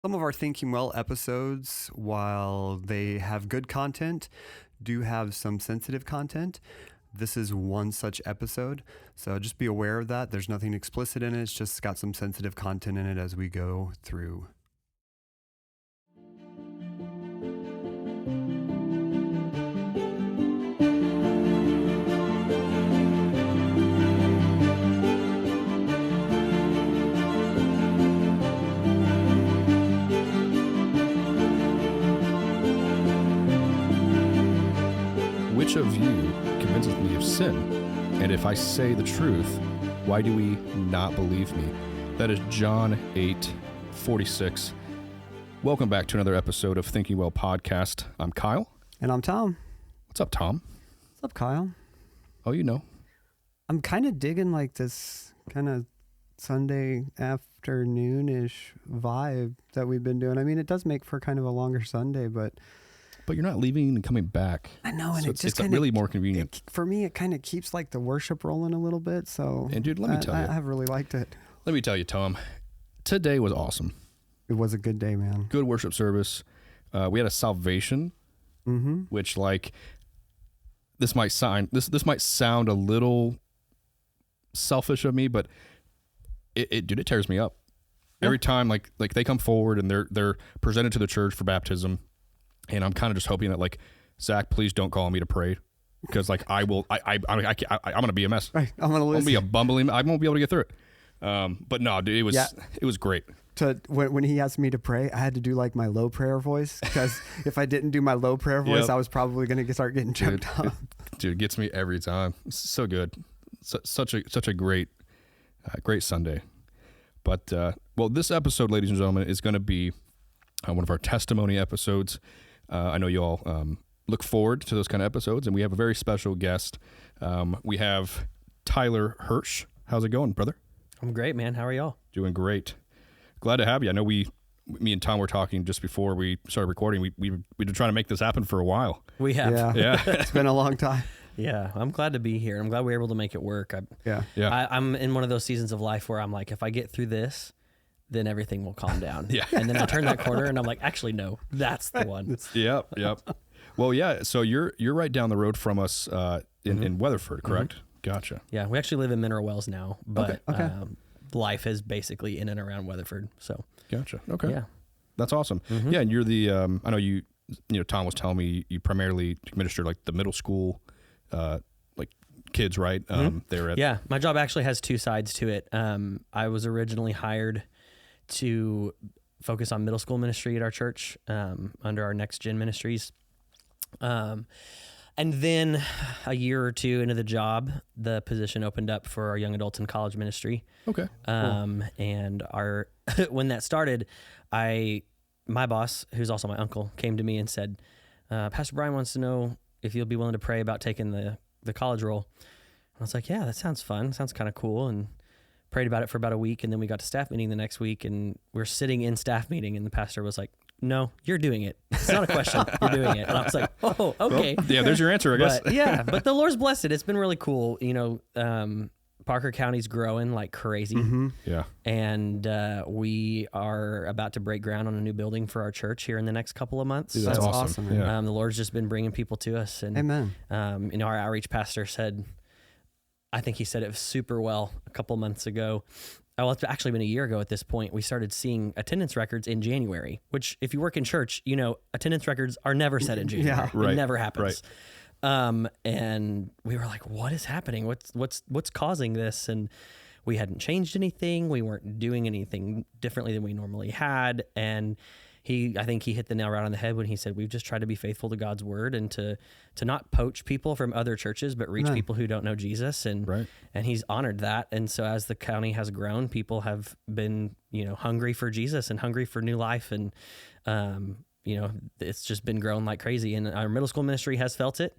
Some of our Thinking Well episodes, while they have good content, do have some sensitive content. This is one such episode, so just be aware of that. There's nothing explicit in it. It's just got some sensitive content in it as we go through. Which of you convinces me of sin? And if I say the truth, why do we not believe me? That is John 8:46. Welcome back to another episode of Thinking Well Podcast. I'm Kyle. And I'm Tom. What's up, Tom? What's up, Kyle? Oh, you know. I'm kind of digging like this kind of Sunday afternoon-ish vibe that we've been doing. I mean, it does make for kind of a longer Sunday, but you're not leaving and coming back. I know, and so it just it's really more convenient. For me, it kind of keeps like the worship rolling a little bit. So, and dude, let me tell you, I have really liked it. Let me tell you, Tom, today was awesome. It was a good day, man. Good worship service. We had a salvation, which like this might sound a little selfish of me, but it tears me up every time. Like they come forward and they're presented to the church for baptism. And I'm kind of just hoping that, like, Zach, please don't call me to pray, because, like, I'm going to be a mess. Right, I'm going to lose. I'll be a bumbling. I won't be able to get through it. But no, dude, it was great. When he asked me to pray, I had to do like my low prayer voice, because if I didn't do my low prayer voice, I was probably going to start getting choked up. Dude, it gets me every time. It's so good. Such a great Sunday. But well, this episode, ladies and gentlemen, is going to be one of our testimony episodes. I know you all look forward to those kind of episodes, and we have a very special guest. We have Tyler Hirsch. How's it going, brother? I'm great, man. How are y'all? Doing great. Glad to have you. I know me and Tom were talking just before we started recording. We've been trying to make this happen for a while. We have. Yeah. It's been a long time. Yeah, I'm glad to be here. I'm glad we were able to make it work. I'm in one of those seasons of life where I'm like, if I get through this, then everything will calm down. Yeah. And then I turn that corner and I'm like, actually, no, that's the one. Yep. Well, yeah. So you're right down the road from us in Weatherford, correct? Gotcha. Yeah, we actually live in Mineral Wells now, but Okay. Life is basically in and around Weatherford. So Gotcha. Okay. yeah, that's awesome. Yeah, and you're the I know you Tom was telling me you primarily administer like the middle school like kids, right? They're at yeah. My job actually has two sides to it. I was originally hired to focus on middle school ministry at our church under our Next Gen Ministries. And then a year or two into the job, the position opened up for our young adults and college ministry. Okay. And when that started, my boss, who's also my uncle, came to me and said, Pastor Brian wants to know if you'll be willing to pray about taking the college role. I was like, yeah, that sounds fun. Sounds kind of cool. And prayed about it for about a week. And then we got to staff meeting the next week, and we're sitting in staff meeting, and the pastor was like, no, you're doing it. It's not a question. You're doing it. And I was like, oh, okay. Well, yeah, there's your answer, I guess. But the Lord's blessed it. It's been really cool. Parker County's growing like crazy. Yeah. And we are about to break ground on a new building for our church here in the next couple of months. Dude, that's awesome. Yeah. The Lord's just been bringing people to us. And, Amen. Our outreach pastor said, I think he said it super well a couple months ago. Well, it's actually been a year ago at this point. We started seeing attendance records in January, which if you work in church, attendance records are never set in January. Yeah. Right. It never happens. Right. And we were like, what is happening? What's causing this? And we hadn't changed anything. We weren't doing anything differently than we normally had. And I think he hit the nail right on the head when he said, we've just tried to be faithful to God's word and to not poach people from other churches, but reach people who don't know Jesus. And he's honored that. And so as the county has grown, people have been, hungry for Jesus and hungry for new life. And, it's just been growing like crazy. And our middle school ministry has felt it.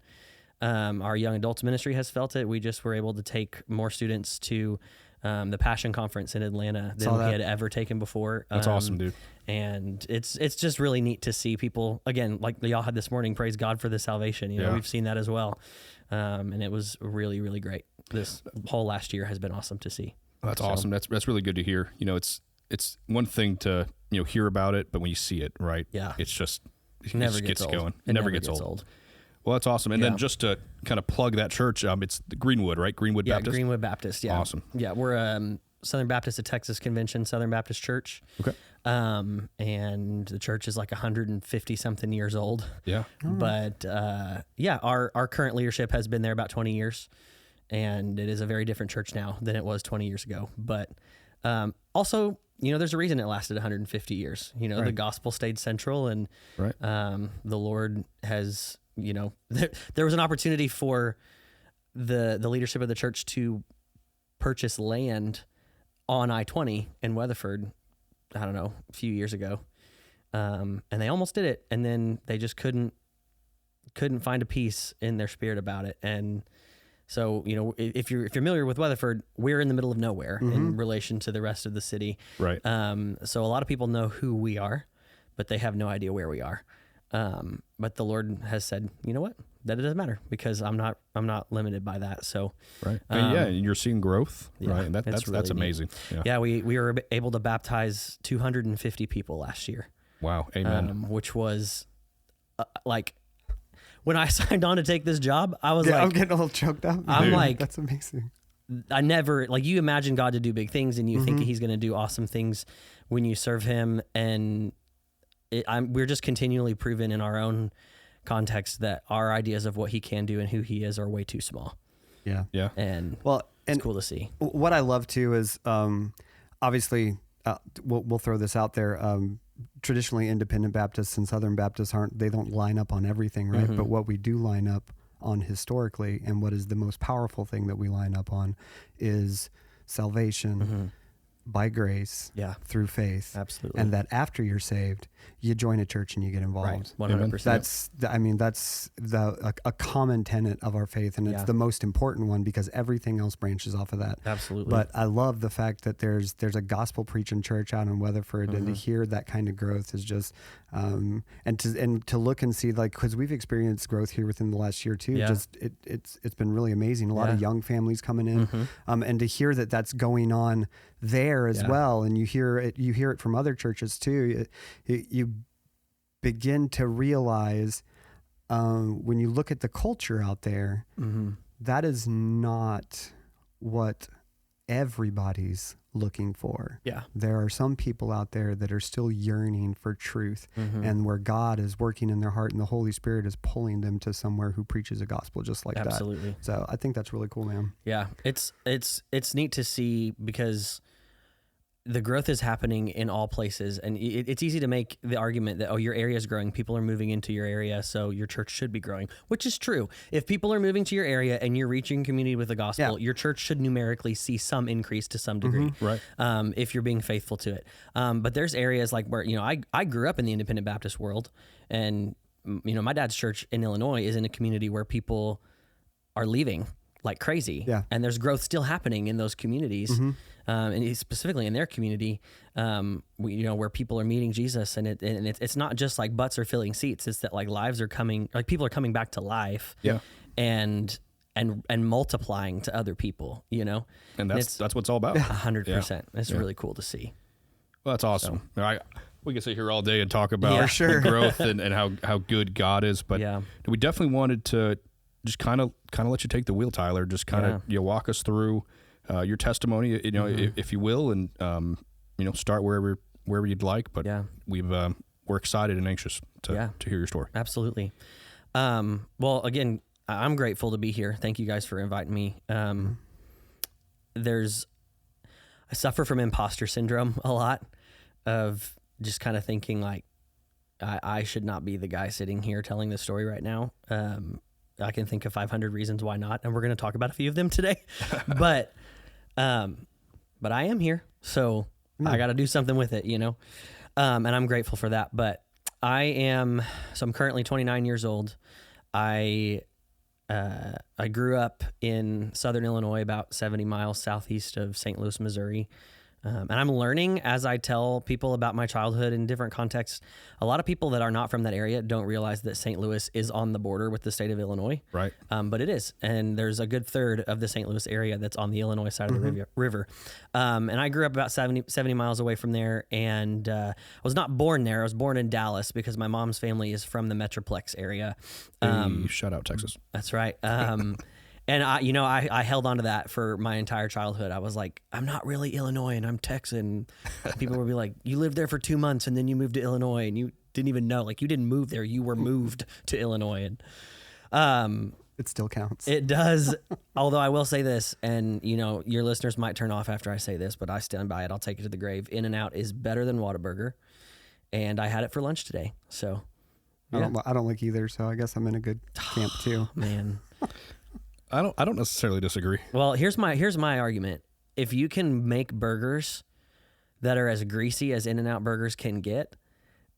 Our young adults ministry has felt it. We just were able to take more students to the Passion Conference in Atlanta than we had ever taken before. That's awesome, dude. And it's just really neat to see people, again, like y'all had this morning, praise God for the salvation. We've seen that as well. And it was really, really great. This whole last year has been awesome to see. That's awesome. That's really good to hear. It's one thing to hear about it, but when you see it, right? Yeah. It's just, it Never just gets gets old. going. It never gets old. Well, that's awesome. And then just to kind of plug that church, it's the Greenwood, right? Greenwood Baptist? Greenwood Baptist. Yeah. Awesome. Yeah. We're Southern Baptist of Texas Convention, Southern Baptist Church. Okay. And the church is like 150 something years old. Yeah. But our current leadership has been there about 20 years, and it is a very different church now than it was 20 years ago. But also, there's a reason it lasted 150 years. The gospel stayed central, and the Lord has, there was an opportunity for the leadership of the church to purchase land on I-20 in Weatherford, I don't know, a few years ago. And they almost did it, and then they just couldn't find a peace in their spirit about it. And so, if you're familiar with Weatherford, we're in the middle of nowhere in relation to the rest of the city. Right. So a lot of people know who we are, but they have no idea where we are. But the Lord has said, you know what? That it doesn't matter, because I'm not limited by that. So, right. And you're seeing growth, right? And that's really amazing. Neat. Yeah. We were able to baptize 250 people last year. Wow. Amen. Which was like, when I signed on to take this job, I was like, I'm getting a little choked up. I'm like, that's amazing. I never, like, you imagine God to do big things, and you think he's going to do awesome things when you serve him. And we're just continually proven in our own context that our ideas of what he can do and who he is are way too small. Yeah. Yeah. And it's cool to see. What I love too is, obviously, we'll throw this out there. Traditionally, independent Baptists and Southern Baptists they don't line up on everything, right? But what we do line up on historically, and what is the most powerful thing that we line up on, is salvation by grace through faith. Absolutely. And that after you're saved, you join a church and you get involved. Right. 100%. That's a common tenet of our faith, and it's the most important one, because everything else branches off of that. Absolutely. But I love the fact that there's a gospel preaching church out in Weatherford, and to hear that kind of growth is just, and to look and see, like, because we've experienced growth here within the last year too. Yeah. Just it's been really amazing. A lot of young families coming in, and to hear that that's going on there as well, and you hear it from other churches too. You begin to realize, when you look at the culture out there, that is not what everybody's looking for. Yeah. There are some people out there that are still yearning for truth, and where God is working in their heart, and the Holy Spirit is pulling them to somewhere who preaches a gospel just like that. Absolutely. So I think that's really cool, man. Yeah. It's neat to see, because the growth is happening in all places, and it's easy to make the argument that, your area is growing, people are moving into your area, so your church should be growing, which is true. If people are moving to your area and you're reaching community with the gospel, your church should numerically see some increase to some degree, right? If you're being faithful to it. But there's areas like where, I grew up in the independent Baptist world, and my dad's church in Illinois is in a community where people are leaving like crazy, and there's growth still happening in those communities. And specifically in their community, where people are meeting Jesus, and it's not just like butts are filling seats. It's that, like, lives are coming, like, people are coming back to life, and multiplying to other people, and that's what it's all about. 100%. It's really cool to see. Well, that's awesome. So, we can sit here all day and talk about the growth and how good God is, but we definitely wanted to just kind of let you take the wheel, Tyler. Just kind of walk us through your testimony, if you will, and start wherever you'd like. But we're excited and anxious to hear your story. Absolutely. Well, again, I'm grateful to be here. Thank you guys for inviting me. I suffer from imposter syndrome a lot, of just kind of thinking like, I should not be the guy sitting here telling this story right now. I can think of 500 reasons why not, and we're going to talk about a few of them today. But I am here, so I got to do something with it, and I'm grateful for that. But I'm currently 29 years old. I grew up in Southern Illinois, about 70 miles southeast of St. Louis, Missouri. And I'm learning as I tell people about my childhood in different contexts. A lot of people that are not from that area don't realize that St. Louis is on the border with the state of Illinois. Right. But it is. And there's a good third of the St. Louis area that's on the Illinois side of the river. And I grew up about 70 miles away from there. And I was not born there. I was born in Dallas because my mom's family is from the Metroplex area. Hey, shout out Texas. That's right. And I held on to that for my entire childhood. I was like, I'm not really Illinoisan, I'm Texan. People would be like, you lived there for 2 months and then you moved to Illinois and you didn't even know. Like, you didn't move there, you were moved to Illinois. And It still counts. it does. Although I will say this, and your listeners might turn off after I say this, but I stand by it. I'll take it to the grave. In-N-Out is better than Whataburger, and I had it for lunch today. So yeah. I don't like either, so I guess I'm in a good camp too. Man. I don't necessarily disagree. Well, here's my argument. If you can make burgers that are as greasy as In-N-Out burgers can get,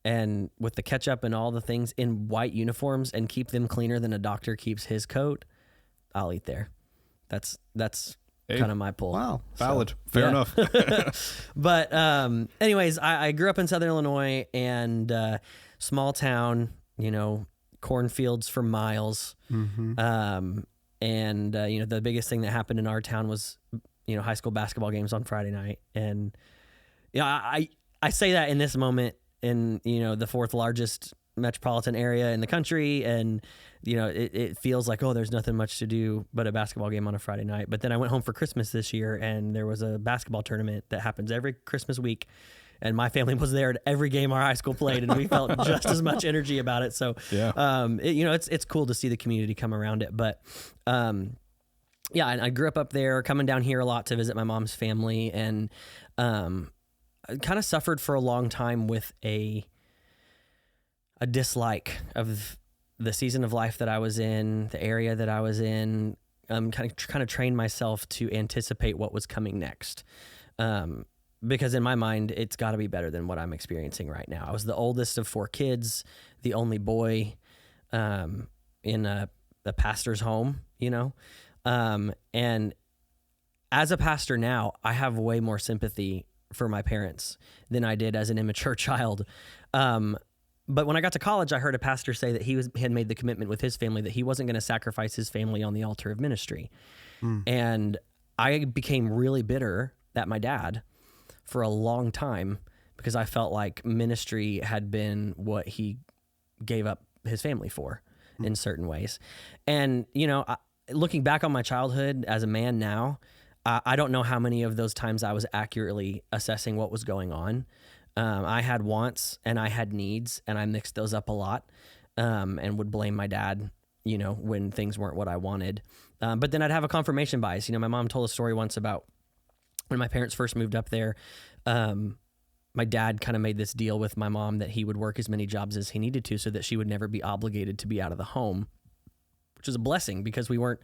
and with the ketchup and all the things in white uniforms, and keep them cleaner than a doctor keeps his coat, I'll eat there. That's kind of my pull. Wow. Valid. Fair enough. But anyways, I grew up in Southern Illinois, and small town, cornfields for miles. Mm-hmm. And the biggest thing that happened in our town was, high school basketball games on Friday night. And I say that in this moment in, the fourth largest metropolitan area in the country. And, it feels like, oh, there's nothing much to do but a basketball game on a Friday night. But then I went home for Christmas this year, and there was a basketball tournament that happens every Christmas week. And my family was there at every game our high school played, and we felt just as much energy about it. So, yeah. It's cool to see the community come around it. But, and I grew up there, coming down here a lot to visit my mom's family, and I kind of suffered for a long time with a dislike of the season of life that I was in, the area that I was in. Kind of trained myself to anticipate what was coming next. Because in my mind, it's got to be better than what I'm experiencing right now. I was the oldest of 4 kids, the only boy in a pastor's home, and as a pastor now, I have way more sympathy for my parents than I did as an immature child. But when I got to college, I heard a pastor say that he had made the commitment with his family that he wasn't going to sacrifice his family on the altar of ministry. And I became really bitter at my dad for a long time because I felt like ministry had been what he gave up his family for in certain ways. And, looking back on my childhood as a man now, I don't know how many of those times I was accurately assessing what was going on. I had wants and I had needs, and I mixed those up a lot, and would blame my dad, when things weren't what I wanted. But then I'd have a confirmation bias. My mom told a story once about when my parents first moved up there. My dad kind of made this deal with my mom that he would work as many jobs as he needed to so that she would never be obligated to be out of the home, which is a blessing because we weren't,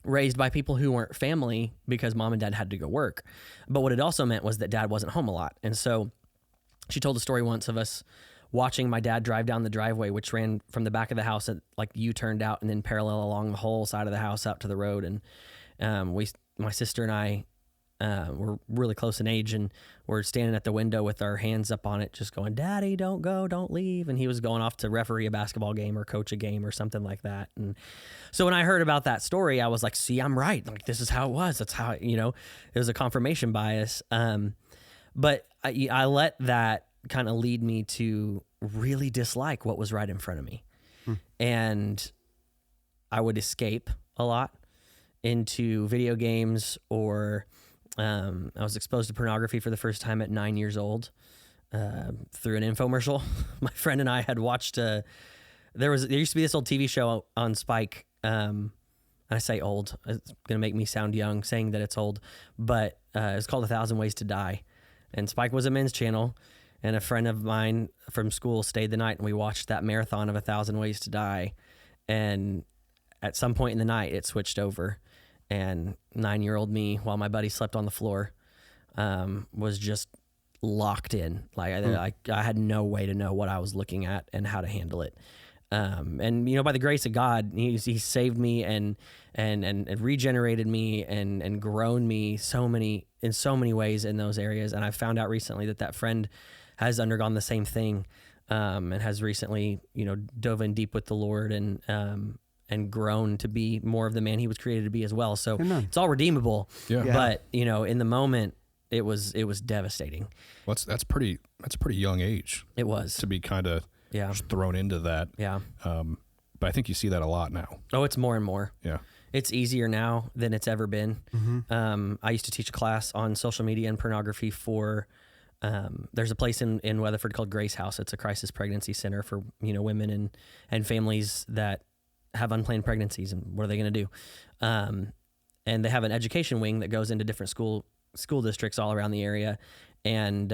raised by people who weren't family because mom and dad had to go work. But what it also meant was that dad wasn't home a lot. And so she told a story once of us watching my dad drive down the driveway, which ran from the back of the house at U-turned out and then parallel along the whole side of the house out to the road. And my sister and I were really close in age, and we're standing at the window with our hands up on it, just going, "Daddy, don't go, don't leave." And he was going off to referee a basketball game or coach a game or something like that. And so when I heard about that story, I was like, see, I'm right. Like, this is how it was. That's how, it was a confirmation bias. But I let that kind of lead me to really dislike what was right in front of me. And I would escape a lot into video games, or I was exposed to pornography for the first time at 9 years old through an infomercial. My friend and I had watched there used to be this old TV show on Spike. I say old, it's going to make me sound young saying that it's old, but it's called 1,000 Ways to Die. And Spike was a men's channel, and a friend of mine from school stayed the night, and we watched that marathon of 1,000 Ways to Die. And at some point in the night, it switched over. And 9-year-old me, while my buddy slept on the floor, was just locked in. Like I had no way to know what I was looking at and how to handle it. And by the grace of God, he saved me and regenerated me and grown me in so many ways in those areas. And I found out recently that friend has undergone the same thing, and has recently, dove in deep with the Lord and grown to be more of the man he was created to be as well. So it's all redeemable. Yeah. But in the moment, it was devastating. Well, that's a pretty young age. It was to be kind of just thrown into that. Yeah. But I think you see that a lot now. Oh, it's more and more. Yeah. It's easier now than it's ever been. Mm-hmm. I used to teach a class on social media and pornography for, there's a place in Weatherford called Grace House. It's a crisis pregnancy center for, women and families that have unplanned pregnancies, and what are they going to do? And they have an education wing that goes into different school districts all around the area and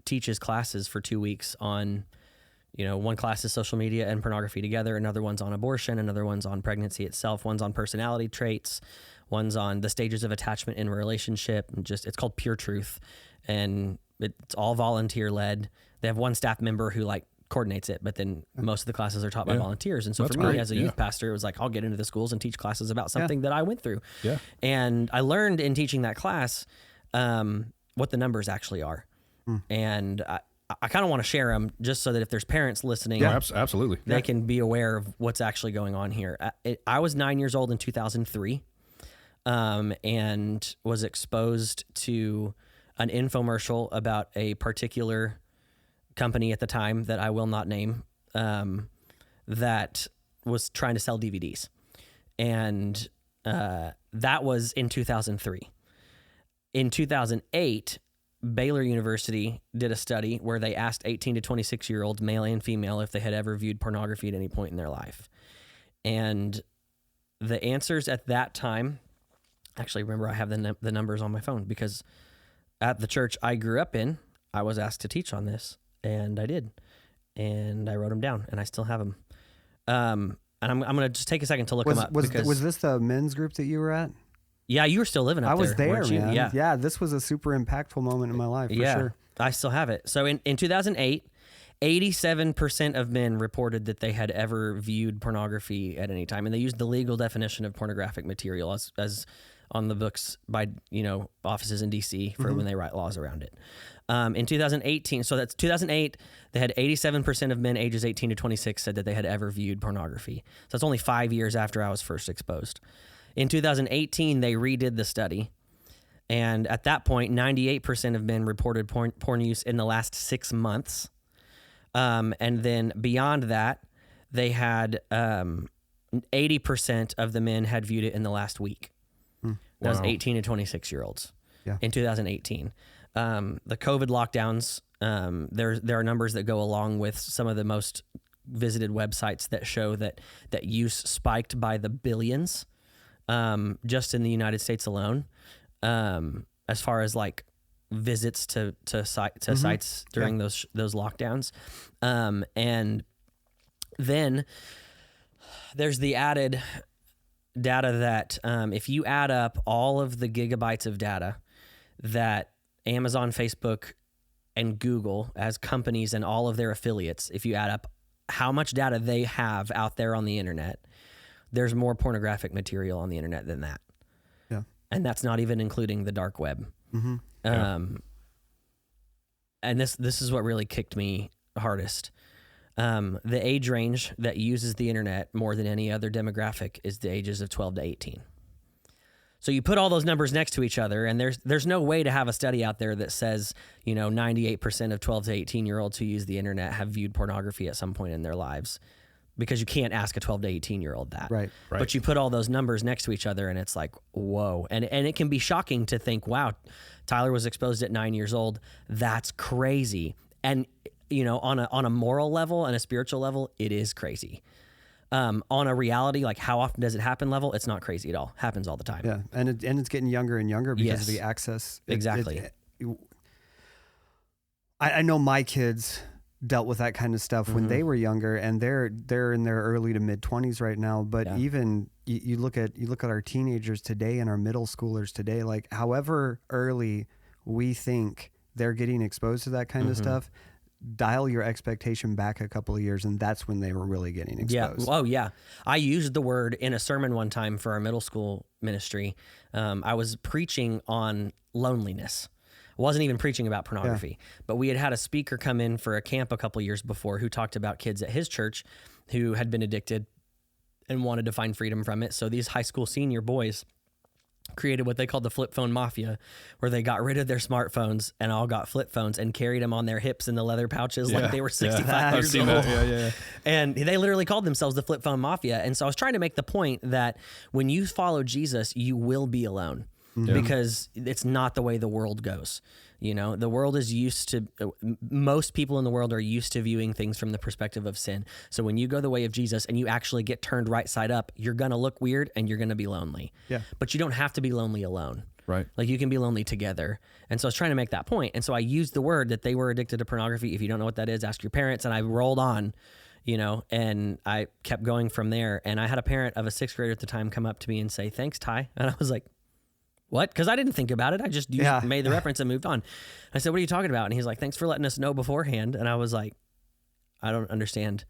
teaches classes for 2 weeks on, one class is social media and pornography together, another one's on abortion, another one's on pregnancy itself, one's on personality traits, one's on the stages of attachment in a relationship, and it's called Pure Truth, and it's all volunteer led. They have one staff member who coordinates it, but then most of the classes are taught by volunteers. And so for me, great. as a youth pastor, it was I'll get into the schools and teach classes about something that I went through. Yeah. And I learned in teaching that class what the numbers actually are. And I kind of want to share them just so that if there's parents listening, absolutely, they can be aware of what's actually going on here. I was 9 years old in 2003, and was exposed to an infomercial about a particular company at the time that I will not name, that was trying to sell DVDs. And that was in 2003. In 2008, Baylor University did a study where they asked 18 to 26-year-olds, male and female, if they had ever viewed pornography at any point in their life. And the answers at that time, actually, remember, I have the numbers on my phone, because at the church I grew up in, I was asked to teach on this, and I did. And I wrote them down, and I still have them. And I'm going to just take a second to look them up. Was this the men's group that you were at? Yeah, you were still living up there. I was there, weren't you? man. Yeah. Yeah, this was a super impactful moment in my life, for sure. I still have it. So in 2008, 87% of men reported that they had ever viewed pornography at any time. And they used the legal definition of pornographic material as on the books by, offices in D.C. for when they write laws around it. In 2018, so that's 2008, they had 87% of men ages 18 to 26 said that they had ever viewed pornography. So that's only 5 years after I was first exposed. In 2018, they redid the study, and at that point, 98% of men reported porn use in the last 6 months. And then beyond that, they had 80% of the men had viewed it in the last week. That was 18 to 26-year-olds in 2018. The COVID lockdowns, there are numbers that go along with some of the most visited websites that show that use spiked by the billions. Just in the United States alone, as far as visits to sites during those lockdowns. And then there's the added data that if you add up all of the gigabytes of data that Amazon, Facebook, and Google as companies and all of their affiliates, if you add up how much data they have out there on the internet, there's more pornographic material on the internet than that. Yeah. And that's not even including the dark web. Mm-hmm. And this is what really kicked me hardest. The age range that uses the internet more than any other demographic is the ages of 12 to 18. So you put all those numbers next to each other, and there's no way to have a study out there that says, 98% of 12 to 18-year-olds who use the internet have viewed pornography at some point in their lives. Because you can't ask a 12 to 18-year-old that. Right. But you put all those numbers next to each other, and it's whoa. And it can be shocking to think, wow, Tyler was exposed at 9 years old. That's crazy. And, on a moral level and a spiritual level, it is crazy. On a reality, how often does it happen level, it's not crazy at all. Happens all the time. Yeah. And it's getting younger and younger because of the access. Exactly. I know my kids dealt with that kind of stuff when they were younger, and they're in their early to mid 20s right now. But even you look at our teenagers today and our middle schoolers today, however early we think they're getting exposed to that kind of stuff, dial your expectation back a couple of years, and that's when they were really getting exposed. Yeah. Oh, yeah. I used the word in a sermon one time for our middle school ministry. I was preaching on loneliness. I wasn't even preaching about pornography, but we had a speaker come in for a camp a couple years before who talked about kids at his church who had been addicted and wanted to find freedom from it. So these high school senior boys created what they called the flip phone mafia, where they got rid of their smartphones and all got flip phones and carried them on their hips in the leather pouches like they were 65 years old. Yeah. And they literally called themselves the flip phone mafia. And so I was trying to make the point that when you follow Jesus, you will be alone. Because it's not the way the world goes. You know, the world is used to, most people in the world are used to viewing things from the perspective of sin. So when you go the way of Jesus and you actually get turned right side up, you're going to look weird and you're going to be lonely. Yeah. But you don't have to be lonely alone. Right. Like you can be lonely together. And so I was trying to make that point. And so I used the word that they were addicted to pornography. If you don't know what that is, ask your parents. And I rolled on, you know, and I kept going from there. And I had a parent of a 6th grader at the time come up to me and say, "Thanks, Ty." And I was like, "What?" Because I didn't think about it. I just made the reference and moved on. I said, "What are you talking about?" And he's like, "Thanks for letting us know beforehand." And I was like, "I don't understand."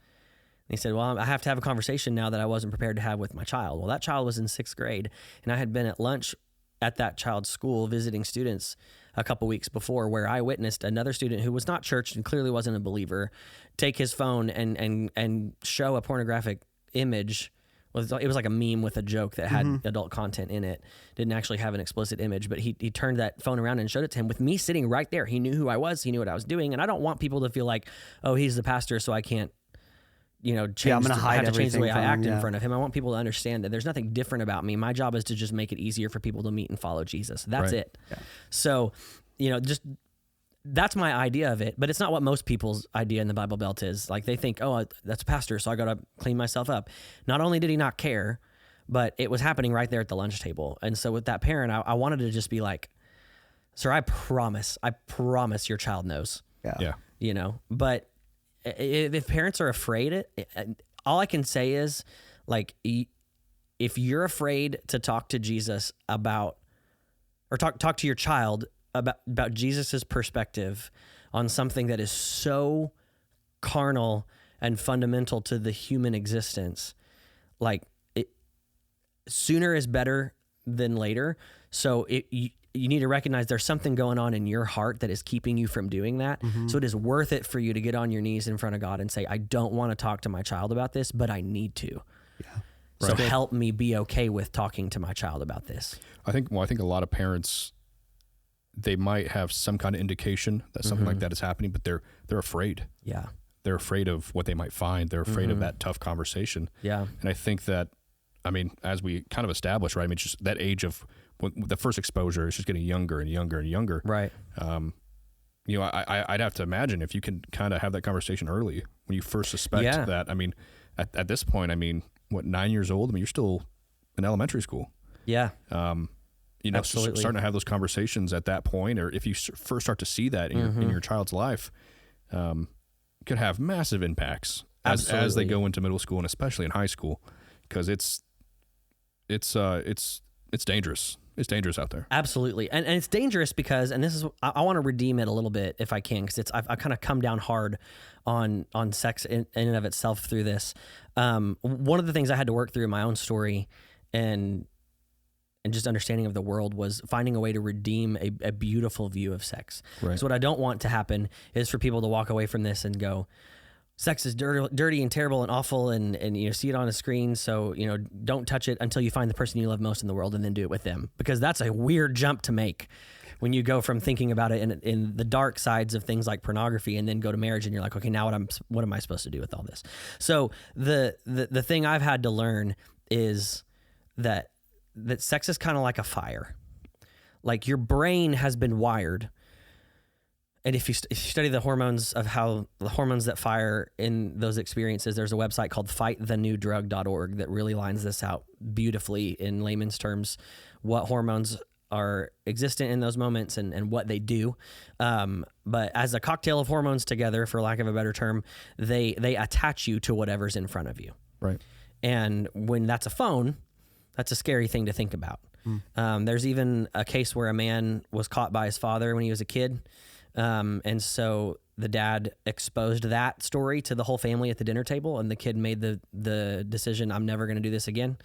And he said, "Well, I have to have a conversation now that I wasn't prepared to have with my child." Well, that child was in 6th grade, and I had been at lunch at that child's school visiting students a couple weeks before, where I witnessed another student who was not churched and clearly wasn't a believer take his phone and show a pornographic image. It was like a meme with a joke that had adult content in it. Didn't actually have an explicit image, but he turned that phone around and showed it to him with me sitting right there. He knew who I was. He knew what I was doing. And I don't want people to feel like, oh, he's the pastor, so I can't, you know, change. I'm going to hide I have to change the way I act him, in front of him. I want people to understand that there's nothing different about me. My job is to just make it easier for people to meet and follow Jesus. That's it. Yeah. So, you know, just that's my idea of it, but it's not what most people's idea in the Bible Belt is. Like they think, oh, that's a pastor, so I got to clean myself up. Not only did he not care, but it was happening right there at the lunch table. And so with that parent, I wanted to just be like, "Sir, I promise your child knows." Yeah. You know, but if parents are afraid, all I can say is, like, if you're afraid to talk to Jesus about, or talk to your child about Jesus's perspective on something that is so carnal and fundamental to the human existence, like sooner is better than later. So you need to recognize there's something going on in your heart that is keeping you from doing that. So it is worth it for you to get on your knees in front of God and say, "I don't want to talk to my child about this, but I need to." Yeah. So help me be okay with talking to my child about this. I think a lot of parents, they might have some kind of indication that something like that is happening, but they're afraid. Yeah. They're afraid of what they might find. They're afraid of that tough conversation. Yeah. And I think that, I mean, as we kind of established, right? I mean, just that age of when the first exposure is just getting younger and younger and younger. Right. You know, I'd have to imagine if you can kind of have that conversation early when you first suspect that. I mean, at this point, I mean, what, 9 years old? I mean, you're still in elementary school. Yeah. You know, so starting to have those conversations at that point, or if you first start to see that in your child's life, could have massive impacts as they go into middle school and especially in high school, because it's dangerous. It's dangerous out there. Absolutely. And it's dangerous because, and this is, I want to redeem it a little bit if I can, because I've kind of come down hard on sex in and of itself through this. One of the things I had to work through in my own story and just understanding of the world was finding a way to redeem a beautiful view of sex. Right. So what I don't want to happen is for people to walk away from this and go, sex is dirty and terrible and awful, and you know, see it on a screen. So, you know, don't touch it until you find the person you love most in the world and then do it with them, because that's a weird jump to make when you go from thinking about it in the dark sides of things like pornography and then go to marriage and you're like, okay, now what am I supposed to do with all this? So the thing I've had to learn is that sex is kind of like a fire. Like your brain has been wired. And if you study the hormones that fire in those experiences, there's a website called fightthenewdrug.org that really lines this out beautifully in layman's terms, what hormones are existent in those moments and what they do. But as a cocktail of hormones together, for lack of a better term, they attach you to whatever's in front of you. Right. And when that's a phone, that's a scary thing to think about. There's even a case where a man was caught by his father when he was a kid. And so the dad exposed that story to the whole family at the dinner table, and the kid made the decision, I'm never going to do this again.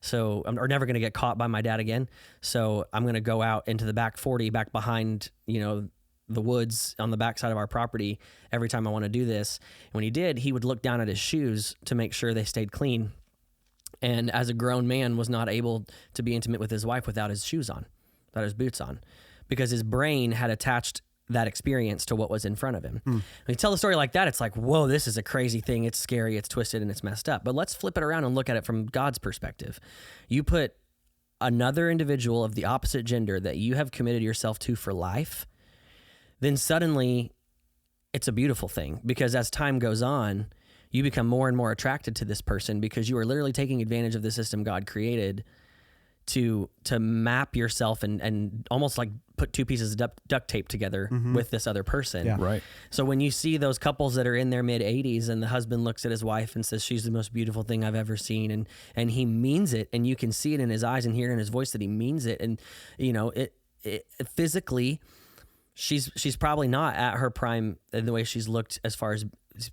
So I'm never going to get caught by my dad again. So I'm going to go out into the back 40, back behind, the woods on the backside of our property every time I want to do this. And when he did, he would look down at his shoes to make sure they stayed clean. And as a grown man, was not able to be intimate with his wife without his shoes on, without his boots on, because his brain had attached that experience to what was in front of him. When you tell a story like that, it's like, whoa, this is a crazy thing. It's scary, it's twisted, and it's messed up. But let's flip it around and look at it from God's perspective. You put another individual of the opposite gender that you have committed yourself to for life, then suddenly it's a beautiful thing, because as time goes on, you become more and more attracted to this person because you are literally taking advantage of the system God created to map yourself and almost like put two pieces of duct tape together with this other person. Yeah. Right. So when you see those couples that are in their mid 80s and the husband looks at his wife and says, she's the most beautiful thing I've ever seen. And he means it, and you can see it in his eyes and hear it in his voice that he means it. And, it physically, she's probably not at her prime in the way she's looked as far as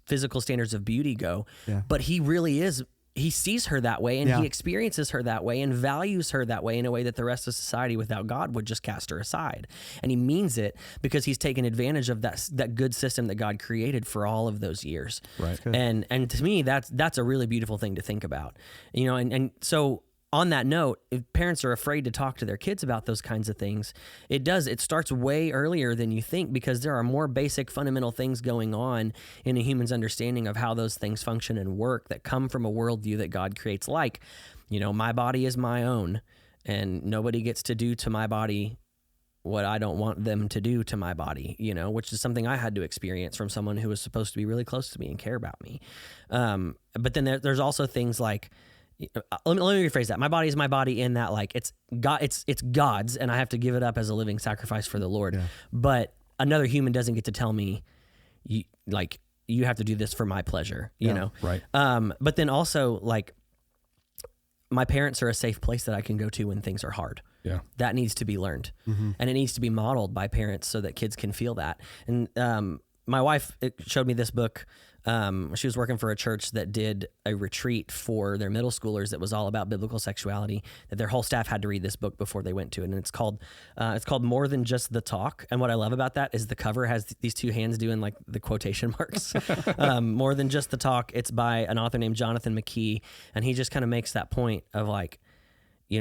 physical standards of beauty go, but he really is. He sees her that way, and he experiences her that way and values her that way in a way that the rest of society without God would just cast her aside. And he means it because he's taken advantage of that good system that God created for all of those years. Right. And to me, that's a really beautiful thing to think about. And so on that note, if parents are afraid to talk to their kids about those kinds of things, it starts way earlier than you think, because there are more basic fundamental things going on in a human's understanding of how those things function and work that come from a worldview that God creates. Like, my body is my own, and nobody gets to do to my body what I don't want them to do to my body, which is something I had to experience from someone who was supposed to be really close to me and care about me. But then there's also things like, let me rephrase that. My body is my body in that, like, it's God, it's God's, and I have to give it up as a living sacrifice for the Lord. Yeah. But another human doesn't get to tell me, you have to do this for my pleasure, you know? Right. But then also, like, my parents are a safe place that I can go to when things are hard. Yeah. That needs to be learned, and it needs to be modeled by parents so that kids can feel that. And my wife showed me this book. She was working for a church that did a retreat for their middle schoolers that was all about biblical sexuality, that their whole staff had to read this book before they went to it. And it's called More Than Just the Talk. And what I love about that is the cover has these two hands doing like the quotation marks. More Than Just the Talk. It's by an author named Jonathan McKee. And he just kind of makes that point of like, you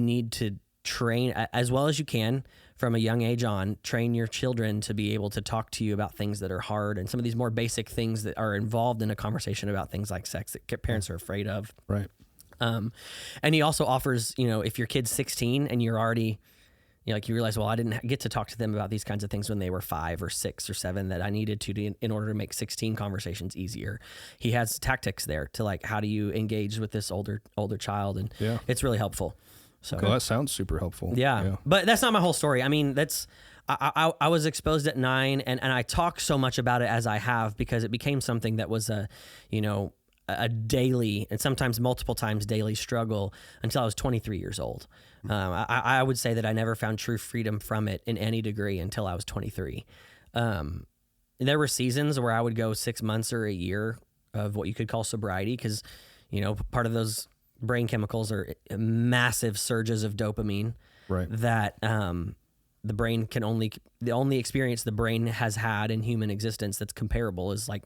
need to train as well as you can from a young age on, train your children to be able to talk to you about things that are hard and some of these more basic things that are involved in a conversation about things like sex that parents are afraid of. Right. And he also offers, if your kid's 16 and you're already, you realize, well, I didn't get to talk to them about these kinds of things when they were 5 or 6 or 7 that I needed to in order to make 16 conversations easier. He has tactics there to like, how do you engage with this older child? And it's really helpful. So that sounds super helpful. Yeah. But that's not my whole story. I mean, I was exposed at 9 and I talk so much about it as I have because it became something that was a daily and sometimes multiple times daily struggle until I was 23 years old. I would say that I never found true freedom from it in any degree until I was 23. There were seasons where I would go 6 months or a year of what you could call sobriety because, part of those brain chemicals are massive surges of dopamine, right? That the brain the only experience the brain has had in human existence that's comparable is like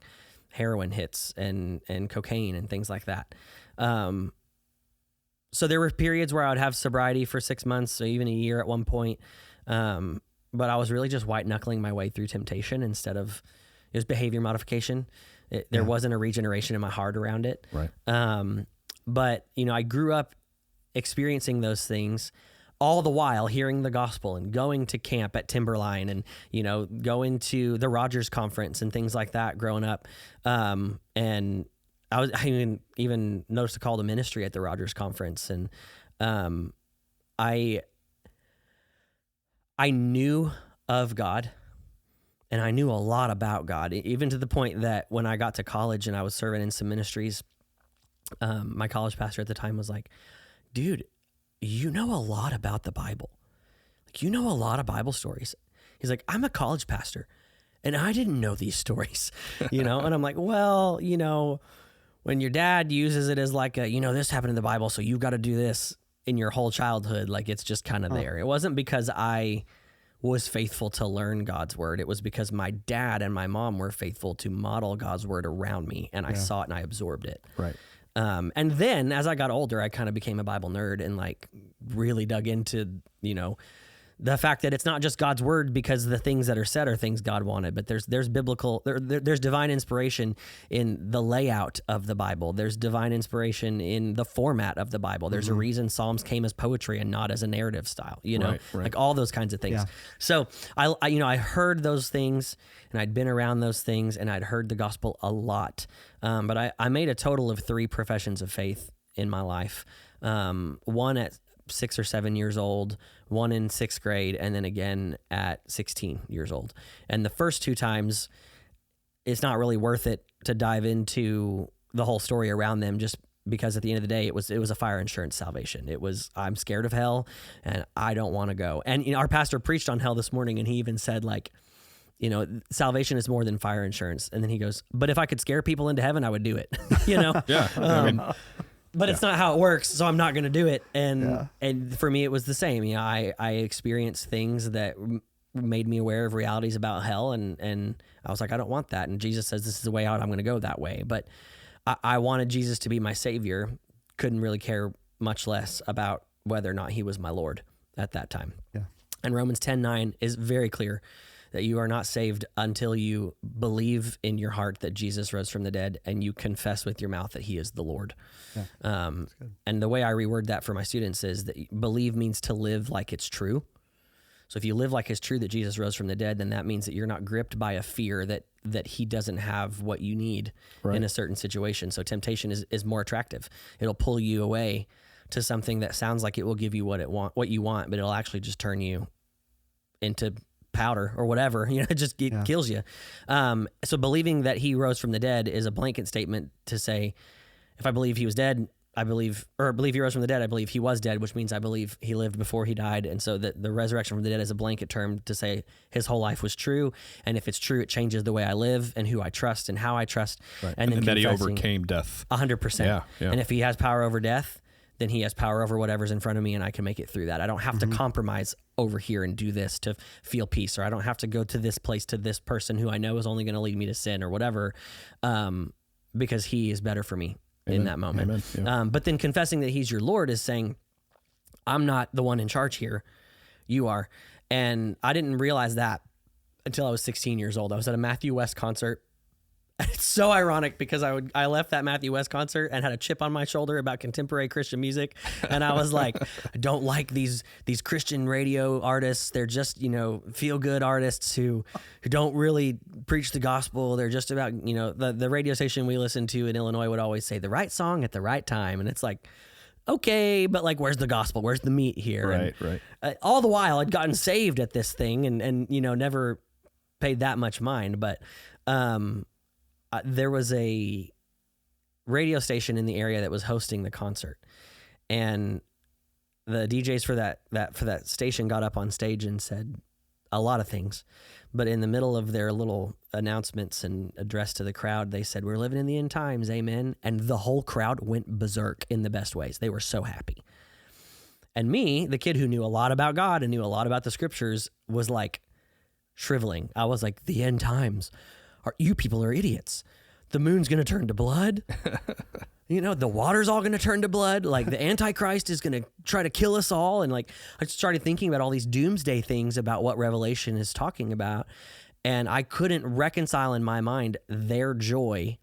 heroin hits and cocaine and things like that. So there were periods where I would have sobriety for 6 months or even a year at one point. But I was really just white knuckling my way through temptation instead of, it was behavior modification. There wasn't a regeneration in my heart around it. Right. But, I grew up experiencing those things all the while hearing the gospel and going to camp at Timberline and, going to the Rogers Conference and things like that growing up. And I even noticed a call to ministry at the Rogers Conference. And I knew of God and I knew a lot about God, even to the point that when I got to college and I was serving in some ministries, my college pastor at the time was like, dude, you know a lot about the Bible. Like, you know a lot of Bible stories. He's like, I'm a college pastor And I didn't know these stories, and I'm like, well, when your dad uses it as like this happened in the Bible, so you've got to do this in your whole childhood, like it's just kind of there. It wasn't because I was faithful to learn God's word. It was because my dad and my mom were faithful to model God's word around me, and I saw it and I absorbed it. Right. And then as I got older, I kind of became a Bible nerd and like really dug into, the fact that it's not just God's word, because the things that are said are things God wanted, but there's biblical, there's divine inspiration in the layout of the Bible. There's divine inspiration in the format of the Bible. There's a reason Psalms came as poetry and not as a narrative style, Right. like all those kinds of things. Yeah. So I heard those things, and I'd been around those things, and I'd heard the gospel a lot. But I made a total of 3 professions of faith in my life. One at 6 or 7 years old, one in 6th grade, and then again at 16 years old. And the first 2 times, it's not really worth it to dive into the whole story around them, just because at the end of the day, it was a fire insurance salvation. It was, I'm scared of hell and I don't want to go. And our pastor preached on hell this morning, and he even said, like, salvation is more than fire insurance. And then he goes, but if I could scare people into heaven, I would do it. Yeah. But it's not how it works, so I'm not going to do it. And for me, it was the same. I experienced things that made me aware of realities about hell, and I was like, I don't want that. And Jesus says, this is the way out. I'm going to go that way. But I wanted Jesus to be my Savior. Couldn't really care much less about whether or not he was my Lord at that time. Yeah. And Romans 10:9 is very clear that you are not saved until you believe in your heart that Jesus rose from the dead, and you confess with your mouth that he is the Lord. Yeah, and the way I reword that for my students is that believe means to live like it's true. So if you live like it's true that Jesus rose from the dead, then that means that you're not gripped by a fear that he doesn't have what you need in a certain situation. So temptation is more attractive. It'll pull you away to something that sounds like it will give you what you want, but it'll actually just turn you into powder or whatever, it just kills you. So believing that he rose from the dead is a blanket statement to say, if I believe he was dead, I believe he rose from the dead, I believe he was dead, which means I believe he lived before he died. And so the resurrection from the dead is a blanket term to say his whole life was true. And if it's true, it changes the way I live and who I trust and how I trust. Right. And then that he overcame death. 100%. Yeah. And if he has power over death, then he has power over whatever's in front of me, and I can make it through that. I don't have to compromise over here and do this to feel peace, or I don't have to go to this place, to this person who I know is only going to lead me to sin or whatever, because he is better for me in that moment. Amen. Yeah. But then confessing that he's your Lord is saying, I'm not the one in charge here. You are. And I didn't realize that until I was 16 years old. I was at a Matthew West concert. It's so ironic because I left that Matthew West concert and had a chip on my shoulder about contemporary Christian music, and I was like, I don't like these Christian radio artists. They're just feel good artists who don't really preach the gospel. They're just about the radio station we listened to in Illinois would always say the right song at the right time, and it's like, okay, but like, where's the gospel? Where's the meat here? Right. All the while, I'd gotten saved at this thing, and never paid that much mind, but. There was a radio station in the area that was hosting the concert, and the DJs for that station got up on stage and said a lot of things, but in the middle of their little announcements and address to the crowd, they said, "We're living in the end times, amen." And the whole crowd went berserk in the best ways. They were so happy. And me, the kid who knew a lot about God and knew a lot about the scriptures, was like shriveling. I was like, the end times. You people are idiots. The moon's going to turn to blood. The water's all going to turn to blood. Like the Antichrist is going to try to kill us all. And like, I started thinking about all these doomsday things about what Revelation is talking about. And I couldn't reconcile in my mind their joy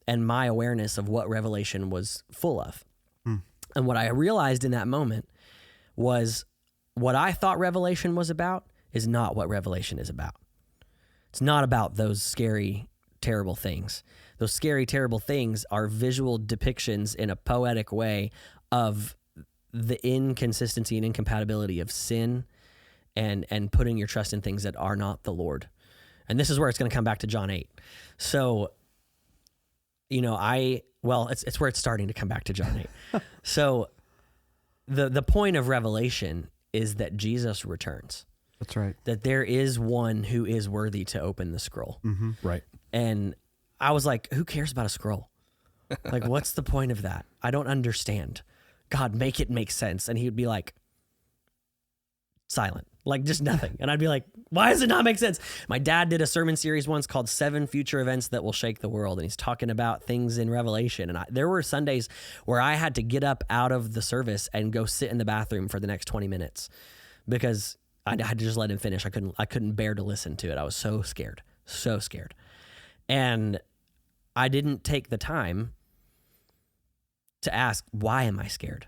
and my awareness of what Revelation was full of. And what I realized in that moment was what I thought Revelation was about is not what Revelation is about. It's not about those scary, terrible things. Those scary, terrible things are visual depictions in a poetic way of the inconsistency and incompatibility of sin and putting your trust in things that are not the Lord. And this is where it's going to come back to John 8. So, it's where it's starting to come back to John 8. So the point of Revelation is that Jesus returns. That's right. That there is one who is worthy to open the scroll. Mm-hmm. Right. And I was like, who cares about a scroll? Like, what's the point of that? I don't understand. God, make it make sense. And he would be like, silent, like just nothing. And I'd be like, why does it not make sense? My dad did a sermon series once called 7 Future Events That Will Shake the World. And he's talking about things in Revelation. And there were Sundays where I had to get up out of the service and go sit in the bathroom for the next 20 minutes because I had to just let him finish. I couldn't bear to listen to it. I was so scared. And I didn't take the time to ask, why am I scared?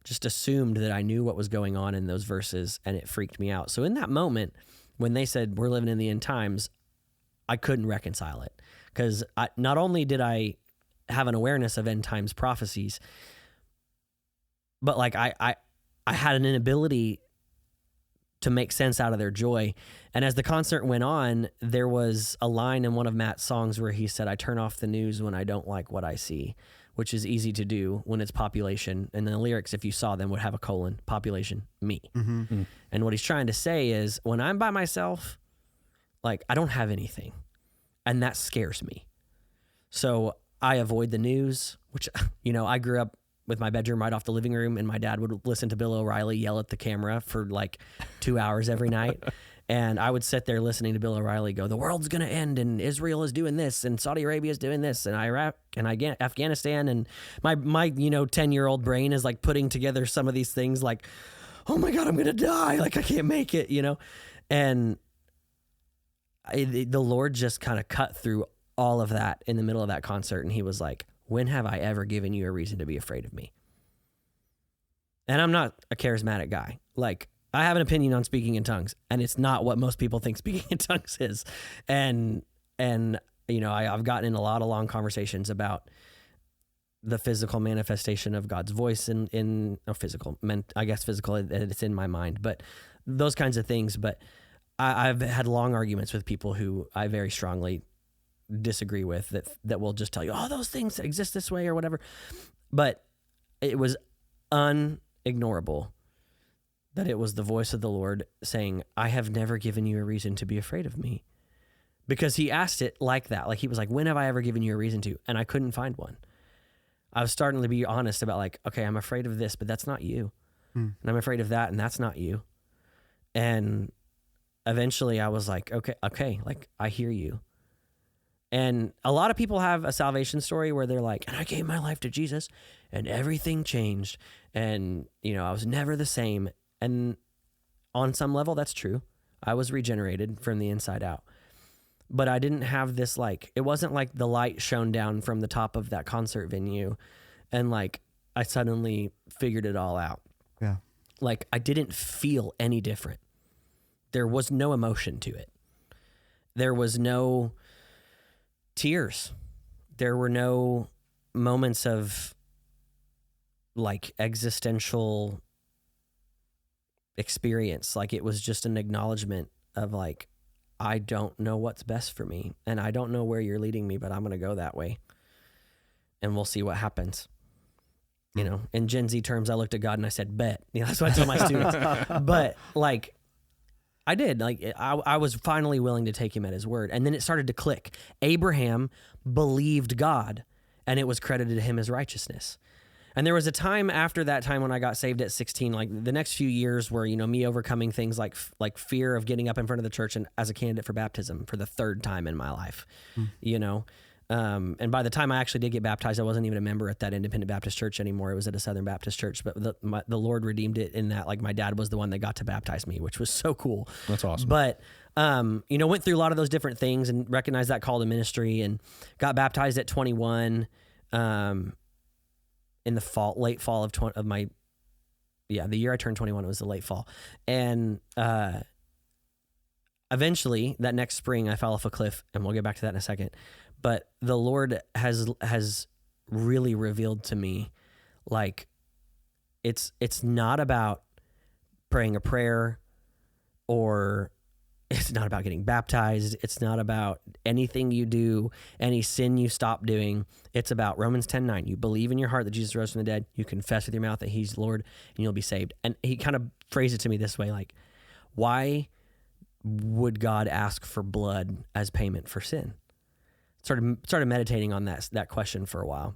Just assumed that I knew what was going on in those verses, and it freaked me out. So in that moment, when they said, we're living in the end times, I couldn't reconcile it. Because not only did I have an awareness of end times prophecies, but like I had an inability to make sense out of their joy. And as the concert went on, there was a line in one of Matt's songs where he said, I turn off the news when I don't like what I see, which is easy to do when it's population. And the lyrics, if you saw them, would have a colon, population, me. Mm-hmm. Mm. And what he's trying to say is when I'm by myself, like I don't have anything. And that scares me. So I avoid the news, which, I grew up with my bedroom right off the living room, and my dad would listen to Bill O'Reilly yell at the camera for like 2 hours every night. And I would sit there listening to Bill O'Reilly go, the world's going to end, and Israel is doing this, and Saudi Arabia is doing this, and Iraq, and Afghanistan. And my 10-year-old brain is like putting together some of these things like, oh my God, I'm going to die. Like I can't make it, And the Lord just kind of cut through all of that in the middle of that concert. And he was like, when have I ever given you a reason to be afraid of me? And I'm not a charismatic guy. Like, I have an opinion on speaking in tongues, and it's not what most people think speaking in tongues is. And I've gotten in a lot of long conversations about the physical manifestation of God's voice physical, it's in my mind, but those kinds of things. But I've had long arguments with people who I very strongly disagree with that will just tell you, oh, those things exist this way or whatever. But it was unignorable that it was the voice of the Lord saying, I have never given you a reason to be afraid of me. Because he asked it like that. Like he was like, when have I ever given you a reason to? And I couldn't find one. I was starting to be honest about like, okay, I'm afraid of this, but that's not you. And I'm afraid of that, and that's not you. And eventually I was like, okay, like I hear you. And a lot of people have a salvation story where they're like, and I gave my life to Jesus and everything changed. And, I was never the same. And on some level, that's true. I was regenerated from the inside out. But I didn't have this, like, it wasn't like the light shone down from the top of that concert venue and, like, I suddenly figured it all out. Yeah. Like, I didn't feel any different. There was no emotion to it. There was no tears. There were no moments of, like, existential experience. Like, it was just an acknowledgement of, like, I don't know what's best for me, and I don't know where you're leading me, but I'm going to go that way, and we'll see what happens. In Gen Z terms, I looked at God and I said, bet. That's what I tell my students. But like, I did. Like, I was finally willing to take him at his word, and then it started to click. Abraham believed God, and it was credited to him as righteousness. And there was a time after that time when I got saved at 16, like the next few years where, me overcoming things like fear of getting up in front of the church and as a candidate for baptism for the third time in my life, and by the time I actually did get baptized, I wasn't even a member at that independent Baptist church anymore. It was at a Southern Baptist church, but the Lord redeemed it in that, like, my dad was the one that got to baptize me, which was so cool. That's awesome. But, went through a lot of those different things and recognized that call to ministry and got baptized at 21, in the late fall of my the year I turned 21, it was the late fall. And eventually, that next spring, I fell off a cliff, and we'll get back to that in a second. But the Lord has really revealed to me, like, it's not about praying a prayer, or it's not about getting baptized. It's not about anything you do, any sin you stop doing. It's about Romans 10:9. You believe in your heart that Jesus rose from the dead. You confess with your mouth that he's Lord, and you'll be saved. And he kind of phrased it to me this way, like, why would God ask for blood as payment for sin? Started meditating on that question for a while,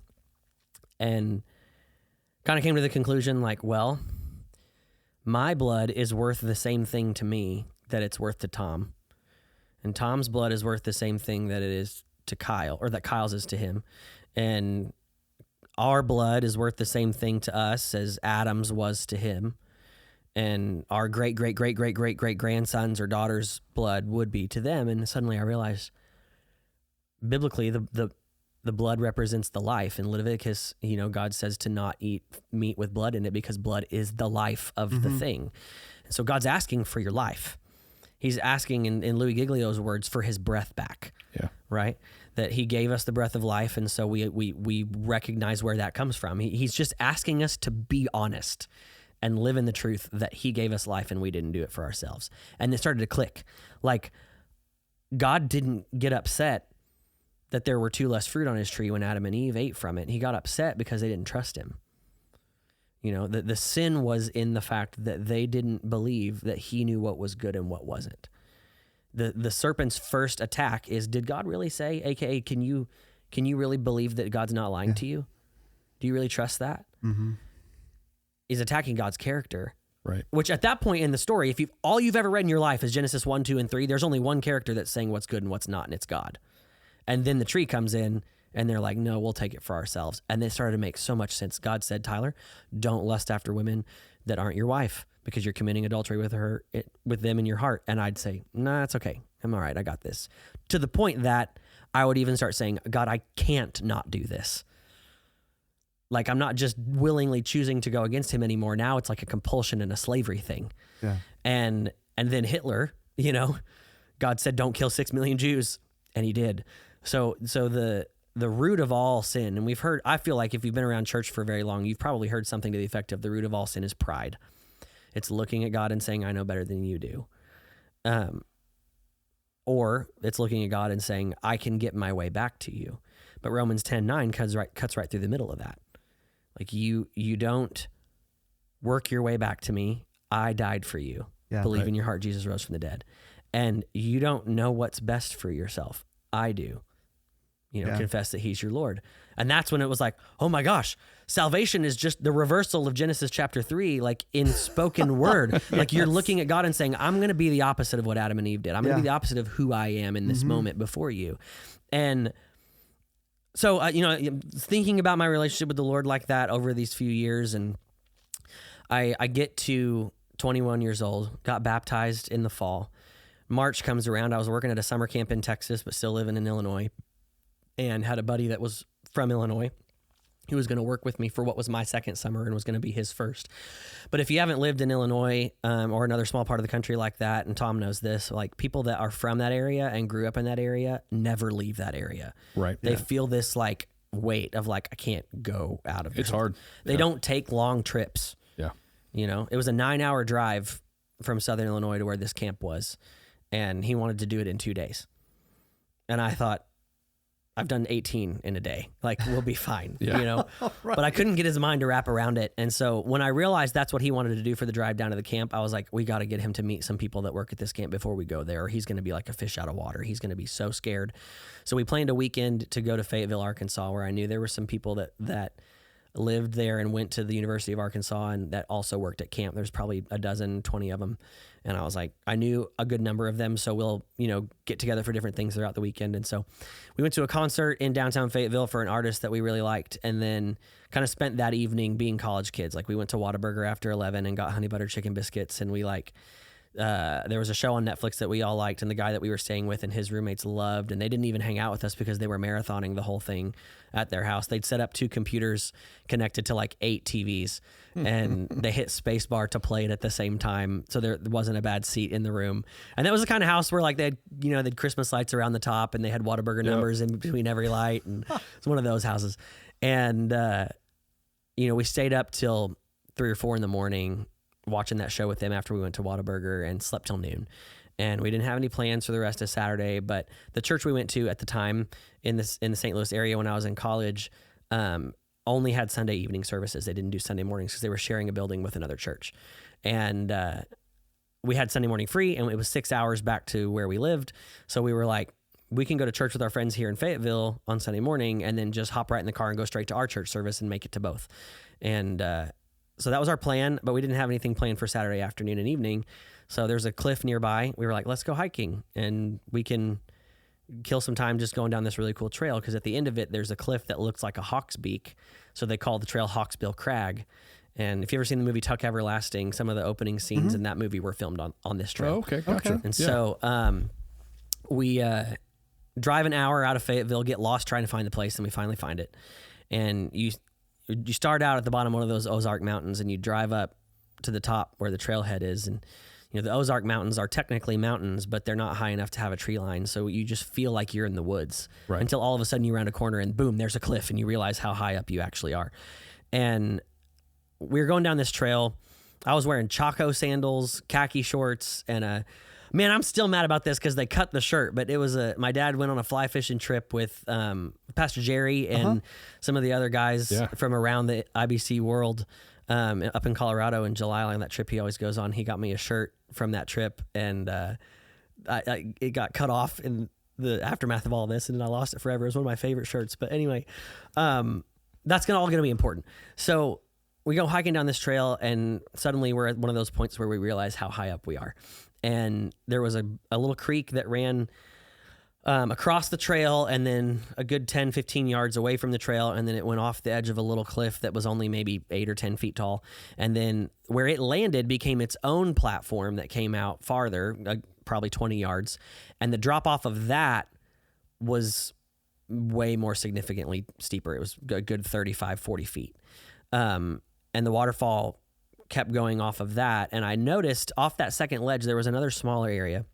and kind of came to the conclusion, like, well, my blood is worth the same thing to me that it's worth to Tom, and Tom's blood is worth the same thing that it is to Kyle, or that Kyle's is to him, and our blood is worth the same thing to us as Adam's was to him, and our great grandsons or daughters' blood would be to them. And suddenly I realized, biblically, the blood represents the life. In Leviticus, God says to not eat meat with blood in it because blood is the life of the thing. And so God's asking for your life. He's asking, in Louis Giglio's words, for his breath back. Yeah. Right? That he gave us the breath of life, and so we recognize where that comes from. He's just asking us to be honest and live in the truth that he gave us life and we didn't do it for ourselves. And it started to click. Like, God didn't get upset that there were 2 less fruit on his tree when Adam and Eve ate from it. He got upset because they didn't trust him. The sin was in the fact that they didn't believe that he knew what was good and what wasn't. The serpent's first attack is, did God really say? AKA, can you really believe that God's not lying to you? Do you really trust that? Mm-hmm. Is attacking God's character. Right. Which at that point in the story, if all you've ever read in your life is Genesis 1, 2, and 3, there's only one character that's saying what's good and what's not, and it's God. And then the tree comes in, and they're like, no, we'll take it for ourselves. And it started to make so much sense. God said, Tyler, don't lust after women that aren't your wife, because you're committing adultery with them in your heart. And I'd say, nah, it's okay. I'm all right. I got this. To the point that I would even start saying, God, I can't not do this. Like, I'm not just willingly choosing to go against him anymore. Now it's like a compulsion and a slavery thing. Yeah. And then Hitler, God said, don't kill 6 million Jews. And he did. So the root of all sin, and I feel like if you've been around church for very long, you've probably heard something to the effect of the root of all sin is pride. It's looking at God and saying, I know better than you do. Or it's looking at God and saying, I can get my way back to you. But Romans 10:9 cuts right through the middle of that. Like, you don't work your way back to me. I died for you. Yeah, believe in your heart Jesus rose from the dead. And you don't know what's best for yourself. I do. Confess that he's your Lord. And that's when it was like, oh my gosh, salvation is just the reversal of Genesis chapter 3, like in spoken word. Yes. Like, you're looking at God and saying, I'm going to be the opposite of what Adam and Eve did. I'm going to be the opposite of who I am in this moment before you. And so, thinking about my relationship with the Lord like that over these few years, and I get to 21 years old, got baptized in the fall. March comes around. I was working at a summer camp in Texas, but still living in Illinois, and had a buddy that was from Illinois who was going to work with me for what was my second summer and was going to be his first. But if you haven't lived in Illinois or another small part of the country like that, and Tom knows this, like, people that are from that area and grew up in that area never leave that area. Right. They feel this like weight of like, I can't go out of it. It's hard. They don't take long trips. Yeah. It was a 9-hour drive from Southern Illinois to where this camp was. And he wanted to do it in 2 days. And I thought, I've done 18 in a day. Like, we'll be fine, Right. But I couldn't get his mind to wrap around it. And so when I realized that's what he wanted to do for the drive down to the camp, I was like, we got to get him to meet some people that work at this camp before we go there, or he's going to be like a fish out of water. He's going to be so scared. So we planned a weekend to go to Fayetteville, Arkansas, where I knew there were some people that lived there and went to the University of Arkansas and that also worked at camp. There's probably 20 of them. And I was like, I knew a good number of them, so we'll, get together for different things throughout the weekend. And so we went to a concert in downtown Fayetteville for an artist that we really liked, and then kind of spent that evening being college kids. Like, we went to Whataburger after 11 and got honey butter chicken biscuits, and we there was a show on Netflix that we all liked, and the guy that we were staying with and his roommates loved, and they didn't even hang out with us because they were marathoning the whole thing at their house. They'd set up 2 computers connected to like 8 TVs, and they hit spacebar to play it at the same time, so there wasn't a bad seat in the room. And that was the kind of house where like they had Christmas lights around the top, and they had Whataburger numbers in between every light, and it's one of those houses. And we stayed up till 3 or 4 in the morning watching that show with them after we went to Whataburger, and slept till noon. And we didn't have any plans for the rest of Saturday, but the church we went to at the time in the St. Louis area when I was in college only had Sunday evening services. They didn't do Sunday mornings because they were sharing a building with another church. And we had Sunday morning free, and it was 6 hours back to where we lived. So we were like, we can go to church with our friends here in Fayetteville on Sunday morning and then just hop right in the car and go straight to our church service and make it to both. And so that was our plan, but we didn't have anything planned for Saturday afternoon and evening. So there's a cliff nearby. We were like, let's go hiking, and we can kill some time just going down this really cool trail, because at the end of it, there's a cliff that looks like a hawk's beak. So they call the trail Hawksbill Crag. And if you've ever seen the movie Tuck Everlasting, some of the opening scenes in that movie were filmed on this trail. Oh, okay, gotcha. And so we drive an hour out of Fayetteville, get lost trying to find the place, and we finally find it. And you start out at the bottom of one of those Ozark Mountains, and you drive up to the top where the trailhead is. And the Ozark Mountains are technically mountains, but they're not high enough to have a tree line. So you just feel like you're in the woods until all of a sudden you round a corner and boom, there's a cliff, and you realize how high up you actually are. And we were going down this trail. I was wearing Chaco sandals, khaki shorts, and man, I'm still mad about this because they cut the shirt, but it was my dad went on a fly fishing trip with Pastor Jerry and some of the other guys from around the IBC world up in Colorado in July. On that trip he always goes on, he got me a shirt from that trip, and it got cut off in the aftermath of all this, and then I lost it forever. It was one of my favorite shirts. But anyway, that's all going to be important. So we go hiking down this trail, and suddenly we're at one of those points where we realize how high up we are. And there was a little creek that ran across the trail, and then a good 10, 15 yards away from the trail, and then it went off the edge of a little cliff that was only maybe 8 or 10 feet tall. And then where it landed became its own platform that came out farther, probably 20 yards. And the drop off of that was way more significantly steeper. It was a good 35, 40 feet. And the waterfall kept going off of that. And I noticed off that second ledge, there was another smaller area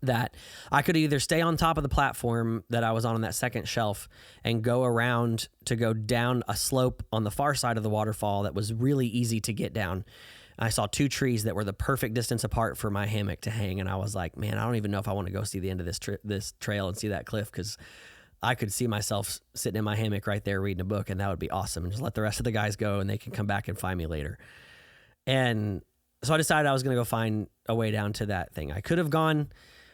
that I could either stay on top of the platform that I was on that second shelf and go around to go down a slope on the far side of the waterfall that was really easy to get down. I saw 2 trees that were the perfect distance apart for my hammock to hang. And I was like, man, I don't even know if I want to go see the end of this trail and see that cliff, because I could see myself sitting in my hammock right there reading a book, and that would be awesome. And just let the rest of the guys go, and they can come back and find me later. And so I decided I was going to go find a way down to that thing. I could have gone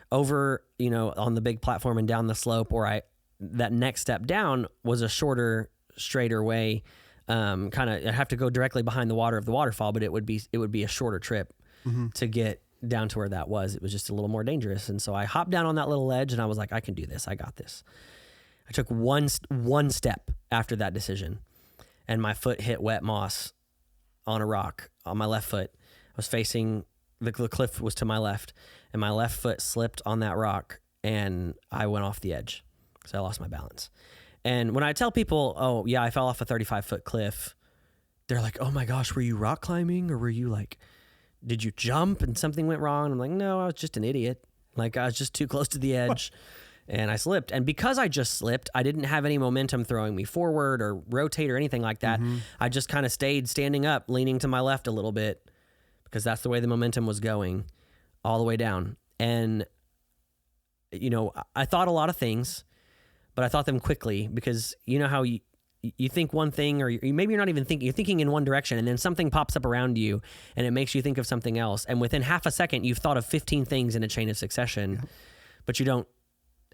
over, on the big platform and down the slope, or that next step down was a shorter, straighter way. I'd have to go directly behind the water of the waterfall, but it would be a shorter trip to get down to where that was. It was just a little more dangerous. And so I hopped down on that little ledge, and I was like, I can do this. I got this. I took one step after that decision, and my foot hit wet moss on a rock on my left foot. I was facing the cliff was to my left, and my left foot slipped on that rock, and I went off the edge. So I lost my balance. And when I tell people, oh yeah, I fell off a 35-foot cliff, they're like, oh my gosh, were you rock climbing, or were you did you jump and something went wrong? And I'm like, no, I was just an idiot. I was just too close to the edge. And I slipped. And because I just slipped, I didn't have any momentum throwing me forward or rotate or anything like that. I just kind of stayed standing up, leaning to my left a little bit, because that's the way the momentum was going all the way down. And, I thought a lot of things, but I thought them quickly, because you know how you think one thing, or maybe you're not even thinking, you're thinking in one direction, and then something pops up around you and it makes you think of something else. And within half a second, you've thought of 15 things in a chain of succession, but you don't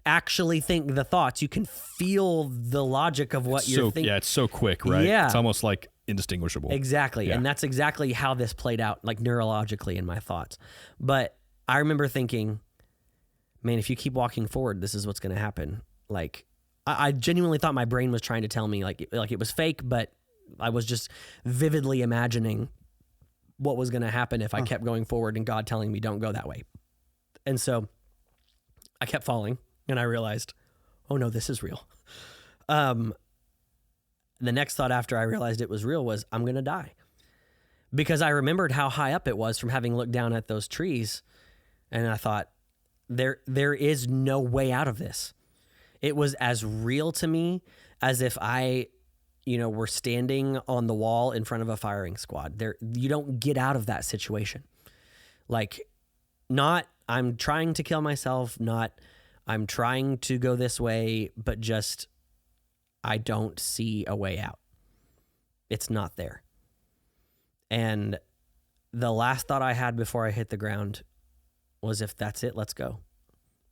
actually think the thoughts. You can feel the logic of what you're thinking. Yeah, it's so quick, right? Yeah. It's almost like indistinguishable. Exactly. Yeah. And that's exactly how this played out, neurologically in my thoughts. But I remember thinking, man, if you keep walking forward, this is what's going to happen. I genuinely thought my brain was trying to tell me it was fake, but I was just vividly imagining what was going to happen if I kept going forward, and God telling me don't go that way. And so I kept falling, and I realized, oh no, this is real. The next thought after I realized it was real was, I'm going to die. Because I remembered how high up it was from having looked down at those trees. And I thought, there is no way out of this. It was as real to me as if I, were standing on the wall in front of a firing squad. You don't get out of that situation. Not I'm trying to kill myself, not I'm trying to go this way, but just I don't see a way out. It's not there. And the last thought I had before I hit the ground was, if that's it, let's go.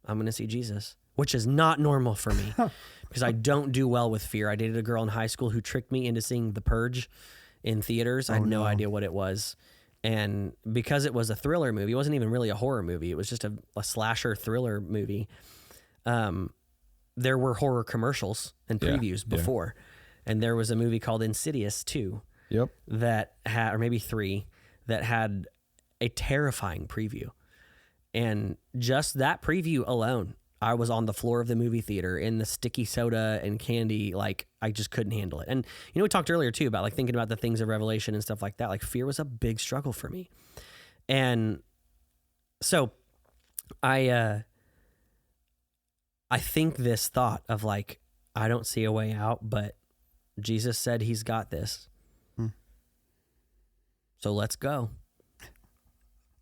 I'm going to see Jesus, which is not normal for me because I don't do well with fear. I dated a girl in high school who tricked me into seeing The Purge in theaters. I had no idea what it was. And because it was a thriller movie, it wasn't even really a horror movie. It was just a slasher thriller movie. There were horror commercials and previews before. And there was a movie called Insidious 2 that had, or maybe 3, that had a terrifying preview. And just that preview alone, I was on the floor of the movie theater in the sticky soda and candy. Like, I just couldn't handle it. And, you know, we talked earlier too about like thinking about the things of Revelation and stuff like that. Like, fear was a big struggle for me. And so I think this thought of like, I don't see a way out, but Jesus said he's got this. So let's go.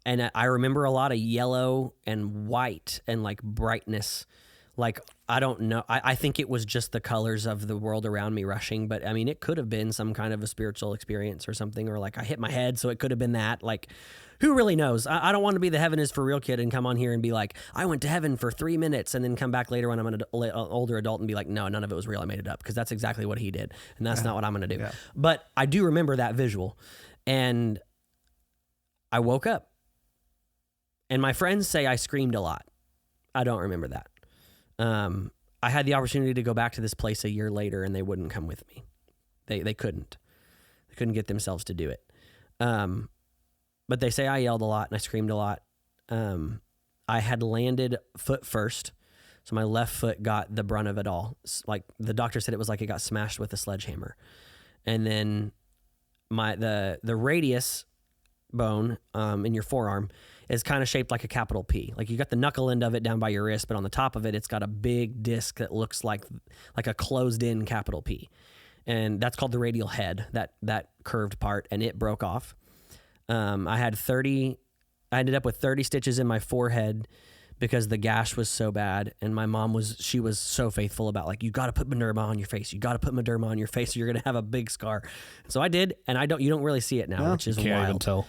And I remember a lot of yellow and white and like brightness. Like, I don't know. I think it was just the colors of the world around me rushing. But I mean, it could have been some kind of a spiritual experience or something, or like I hit my head. So it could have been that. Like, who really knows? I don't want to be the heaven is for real kid and come on here and be like, I went to heaven for 3 minutes and then come back later when I'm an older adult and be like, no, none of it was real. I made it up, because that's exactly what he did. And that's not what I'm going to do. Yeah. But I do remember that visual. And I woke up. And my friends say I screamed a lot. I don't remember that. I had the opportunity to go back to this place a year later, and they wouldn't come with me. They couldn't. They couldn't get themselves to do it. But they say I yelled a lot and I screamed a lot. I had landed foot first, so my left foot got the brunt of it all. Like, the doctor said, it was like it got smashed with a sledgehammer. And then the radius bone in your forearm is kind of shaped like a capital P. Like, you got the knuckle end of it down by your wrist, but on the top of it, it's got a big disc that looks like a closed in capital P. And that's called the radial head, that curved part, and it broke off. I ended up with 30 stitches in my forehead because the gash was so bad. And my mom was so faithful about like, you got to put Mederma on your face. You got to put Mederma on your face, or you're going to have a big scar. So I did. And you don't really see it now, which is wild. Can't even tell.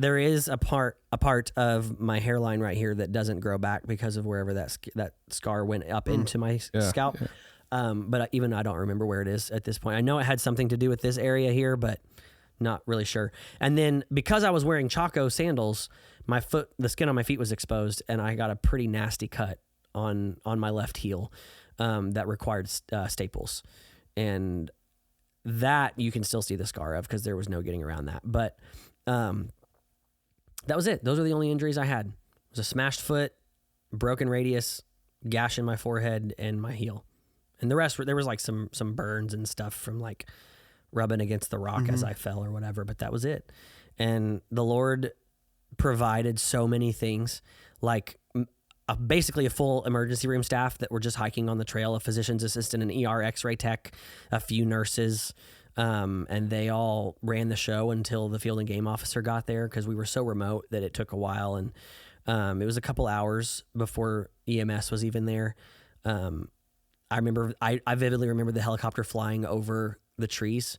There is a part of my hairline right here that doesn't grow back because of wherever that scar went up into my scalp. Yeah. But even I don't remember where it is at this point. I know it had something to do with this area here, but not really sure. And then because I was wearing Chaco sandals, the skin on my feet was exposed, and I got a pretty nasty cut on my left heel that required staples. And that you can still see the scar of, because there was no getting around that. But that was it. Those are the only injuries I had. It was a smashed foot, broken radius, gash in my forehead, and my heel. And the rest there was like some burns and stuff from like rubbing against the rock as I fell or whatever, but that was it. And the Lord provided so many things, like basically a full emergency room staff that were just hiking on the trail, a physician's assistant, an ER x-ray tech, a few nurses, and they all ran the show until the field and game officer got there, because we were so remote that it took a while. And it was a couple hours before EMS was even there. I vividly remember the helicopter flying over the trees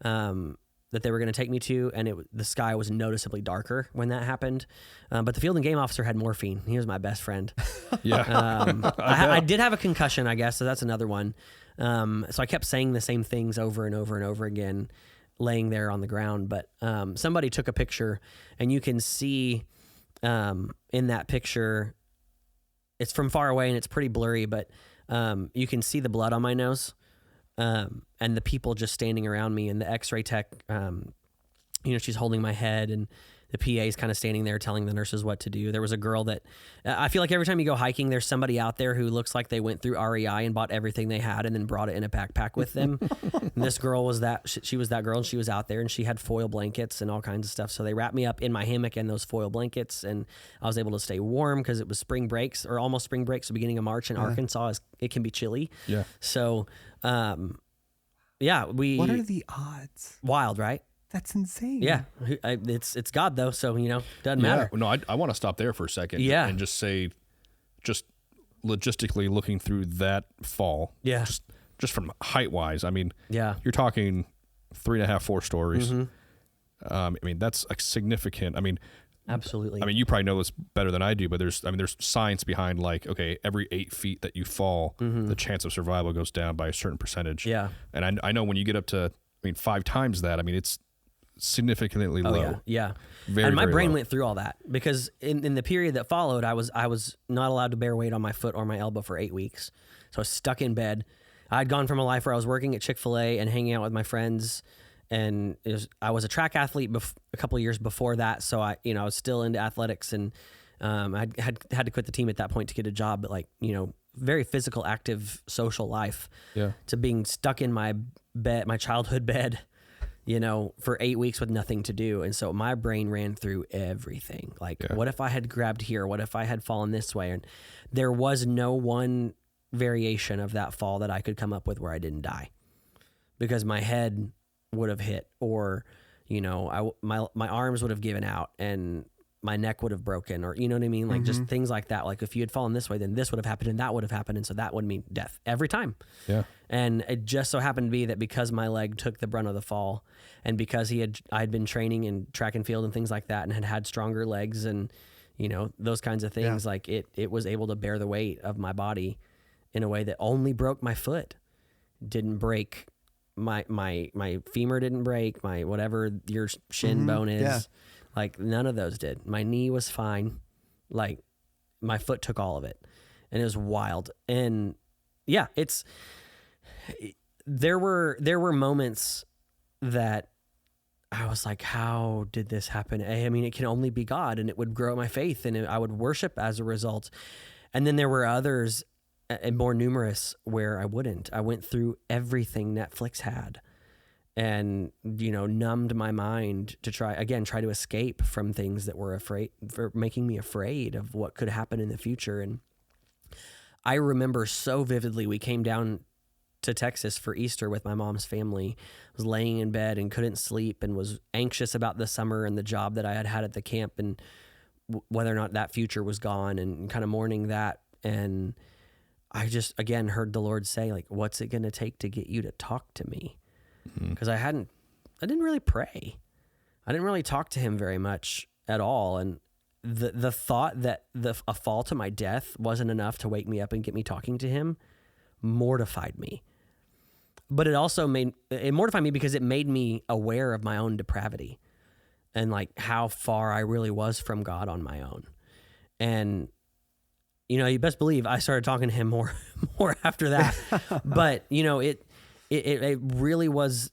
that they were going to take me to, and the sky was noticeably darker when that happened. But the field and game officer had morphine. He was my best friend. Yeah. I did have a concussion, I guess, so that's another one. So I kept saying the same things over and over and over again, laying there on the ground. But somebody took a picture, and you can see in that picture, it's from far away and it's pretty blurry, but you can see the blood on my nose. And the people just standing around me, and the x-ray tech, she's holding my head, and the PA is kind of standing there telling the nurses what to do. There was a girl that I feel like every time you go hiking, there's somebody out there who looks like they went through REI and bought everything they had and then brought it in a backpack with them. And this girl was she was that girl, and she was out there, and she had foil blankets and all kinds of stuff. So they wrapped me up in my hammock and those foil blankets, and I was able to stay warm because it was spring breaks, or almost spring breaks, the beginning of March in Arkansas. It can be chilly. Yeah. So, what are the odds? Wild, right? That's insane. Yeah. It's God though. So, doesn't matter. No, I want to stop there for a second. Yeah. And just say, just logistically looking through that fall. Yeah. Just from height wise. I mean, yeah, you're talking 3.5, 4 stories. I mean, that's a significant. I mean, Absolutely. I mean, you probably know this better than I do, but there's science behind, like, okay, every 8 feet that you fall, the chance of survival goes down by a certain percentage. Yeah. And I know when you get up to, 5 times that, I mean, it's significally low. Yeah. Very, and my very brain low. went through all that because in the period that followed, I was not allowed to bear weight on my foot or my elbow for 8 weeks. So I was stuck in bed. I'd gone from a life where I was working at Chick-fil-A and hanging out with my friends, and I was a track athlete a couple of years before that. So I was still into athletics, and I had to quit the team at that point to get a job, but very physical, active, social life. Yeah. To being stuck in my bed, my childhood bed, for 8 weeks with nothing to do. And so my brain ran through everything. Like, what if I had grabbed here? What if I had fallen this way? And there was no one variation of that fall that I could come up with where I didn't die, because my head would have hit, or, my arms would have given out and my neck would have broken, or, you know what I mean? Like just things like that. Like if you had fallen this way, then this would have happened and that would have happened. And so that would mean death every time. Yeah. And it just so happened to be that because my leg took the brunt of the fall, and because I had been training in track and field and things like that, and had stronger legs and, those kinds of things, like it was able to bear the weight of my body in a way that only broke my foot. Didn't break my femur, didn't break my, whatever your shin bone is. Yeah. Like none of those did. My knee was fine. Like my foot took all of it, and it was wild. And yeah, there were moments that I was like, how did this happen? I mean, it can only be God, and it would grow my faith, and I would worship as a result. And then there were others, and more numerous, where I wouldn't. I went through everything Netflix had, and numbed my mind to try to escape from things that were making me afraid of what could happen in the future. And I remember so vividly, we came down to Texas for Easter with my mom's family. I was laying in bed and couldn't sleep, and was anxious about the summer and the job that I had at the camp, and whether or not that future was gone, and kind of mourning that. And I just, again, heard the Lord say, like, what's it going to take to get you to talk to me? Because I didn't really pray. I didn't really talk to him very much at all. And the thought that a fall to my death wasn't enough to wake me up and get me talking to him mortified me. But it also mortified me because it made me aware of my own depravity, and like how far I really was from God on my own. And you best believe I started talking to him more after that. But it really was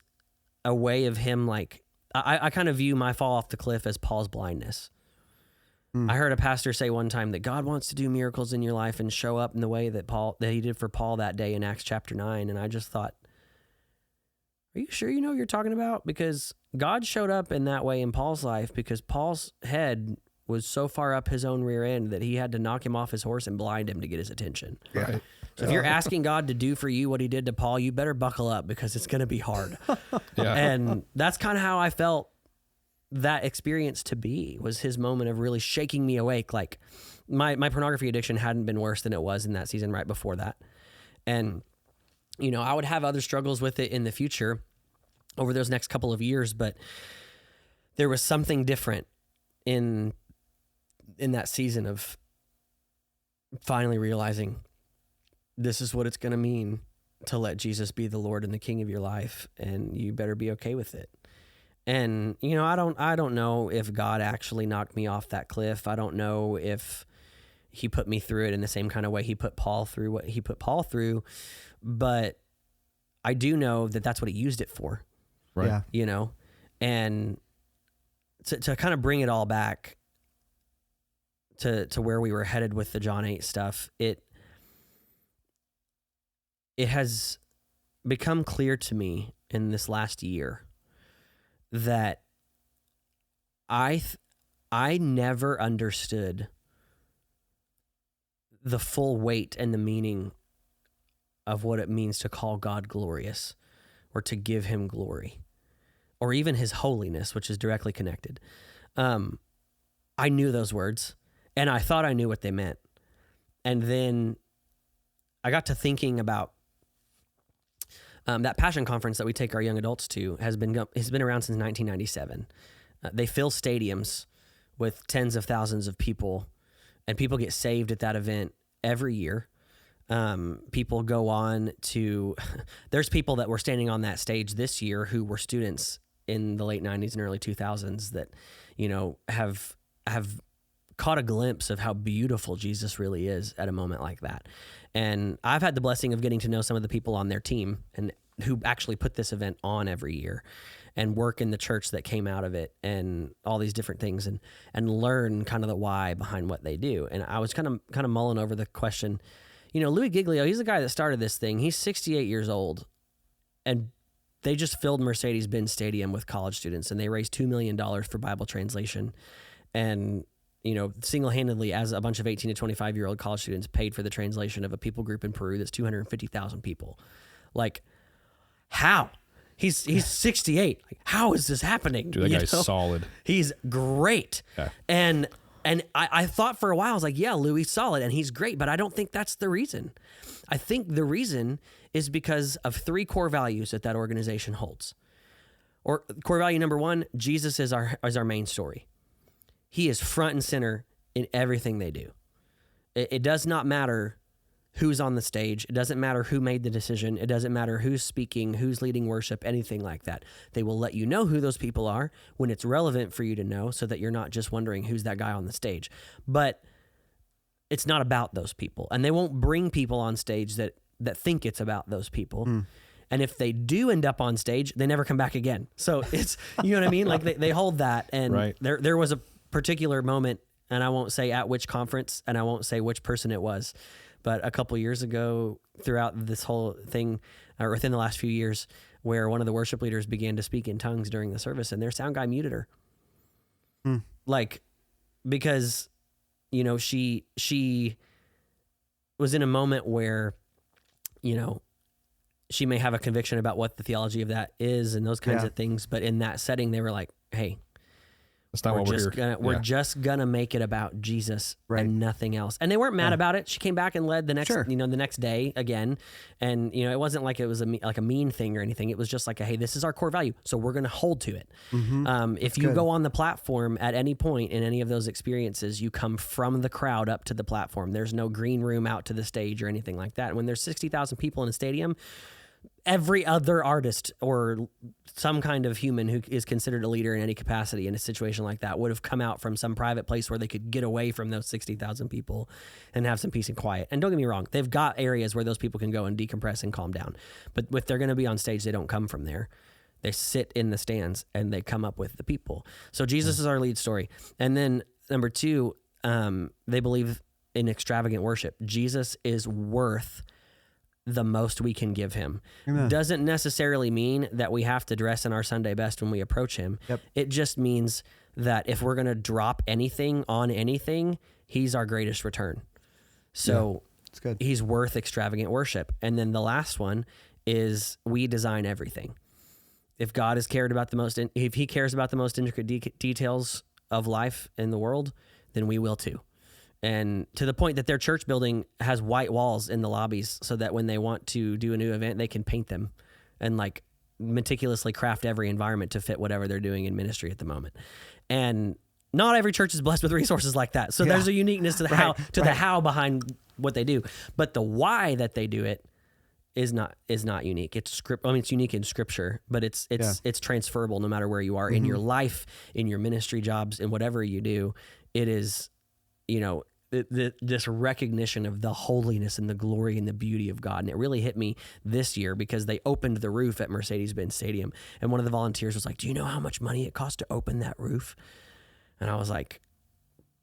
a way of him, like, I kind of view my fall off the cliff as Paul's blindness. I heard a pastor say one time that God wants to do miracles in your life and show up in the way that he did for Paul that day in Acts chapter 9. And I just thought, are you sure you know what you're talking about? Because God showed up in that way in Paul's life because Paul's head was so far up his own rear end that he had to knock him off his horse and blind him to get his attention. Right. So if you're asking God to do for you what he did to Paul, you better buckle up, because it's going to be hard. Yeah. And that's kind of how I felt that experience to be, was his moment of really shaking me awake. Like my pornography addiction hadn't been worse than it was in that season right before that. And, I would have other struggles with it in the future over those next couple of years, but there was something different in that season of finally realizing this is what it's going to mean to let Jesus be the Lord and the King of your life, and you better be okay with it. And, I don't know if God actually knocked me off that cliff. I don't know if he put me through it in the same kind of way he put Paul through what he put Paul through, but I do know that that's what he used it for. Right. Yeah. And to kind of bring it all back to where we were headed with the John 8 stuff, it has become clear to me in this last year that I never understood the full weight and the meaning of what it means to call God glorious, or to give him glory, or even his holiness, which is directly connected. I knew those words, and I thought I knew what they meant. And then I got to thinking about that Passion Conference that we take our young adults to has been around since 1997. They fill stadiums with tens of thousands of people, and people get saved at that event every year. People go on to, there's people that were standing on that stage this year who were students in the late 90s and early 2000s that, have caught a glimpse of how beautiful Jesus really is at a moment like that. And I've had the blessing of getting to know some of the people on their team and who actually put this event on every year and work in the church that came out of it and all these different things and learn kind of the why behind what they do. And I was kind of mulling over the question, Louis Giglio, he's the guy that started this thing. He's 68 years old, and they just filled Mercedes-Benz Stadium with college students, and they raised $2 million for Bible translation. And, single-handedly, as a bunch of 18 to 25-year-old college students paid for the translation of a people group in Peru that's 250,000 people. Like, how? He's 68. Like, how is this happening? Dude, that guy's solid. He's great. Yeah. And I thought for a while, I was like, yeah, Louis solid, and he's great, but I don't think that's the reason. I think the reason is because of 3 core values that organization holds. Or core value number 1, Jesus is our main story. He is front and center in everything they do. It does not matter who's on the stage. It doesn't matter who made the decision. It doesn't matter who's speaking, who's leading worship, anything like that. They will let you know who those people are when it's relevant for you to know, so that you're not just wondering who's that guy on the stage. But it's not about those people. And they won't bring people on stage that think it's about those people. And if they do end up on stage, they never come back again. So it's, you know what I mean? Like they hold that. And right. There was a particular moment, and I won't say at which conference, and I won't say which person it was, but a couple years ago, throughout this whole thing, or within the last few years, where one of the worship leaders began to speak in tongues during the service, and their sound guy muted her. Like, because, she was in a moment where, she may have a conviction about what the theology of that is and those kinds of things, but in that setting, they were like, hey, that's not what we're here. We're just gonna make it about Jesus and nothing else. And they weren't mad about it. She came back and led the next, the next day again. And it wasn't like it was like a mean thing or anything. It was just like, hey, this is our core value, so we're gonna hold to it. If you go on the platform at any point in any of those experiences, you come from the crowd up to the platform. There's no green room out to the stage or anything like that. When there's 60,000 people in a stadium, every other artist or some kind of human who is considered a leader in any capacity in a situation like that would have come out from some private place where they could get away from those 60,000 people and have some peace and quiet. And don't get me wrong, they've got areas where those people can go and decompress and calm down. But if they're going to be on stage, they don't come from there. They sit in the stands and they come up with the people. So Jesus is our lead story. And then number 2, they believe in extravagant worship. Jesus is worth the most we can give him. Amen. Doesn't necessarily mean that we have to dress in our Sunday best when we approach him. Yep. It just means that if we're going to drop anything on anything, he's our greatest return. So it's good. He's worth extravagant worship. And then the last one is we design everything. If God has cared about if he cares about the most intricate details of life in the world, then we will too. And to the point that their church building has white walls in the lobbies so that when they want to do a new event, they can paint them and like meticulously craft every environment to fit whatever they're doing in ministry at the moment. And not every church is blessed with resources like that. So there's a uniqueness to the how behind what they do, but the why that they do it is not unique. It's it's unique in scripture, but it's transferable no matter where you are in your life, in your ministry jobs, in whatever you do. It is, this recognition of the holiness and the glory and the beauty of God. And it really hit me this year because they opened the roof at Mercedes-Benz Stadium. And one of the volunteers was like, do you know how much money it costs to open that roof? And I was like,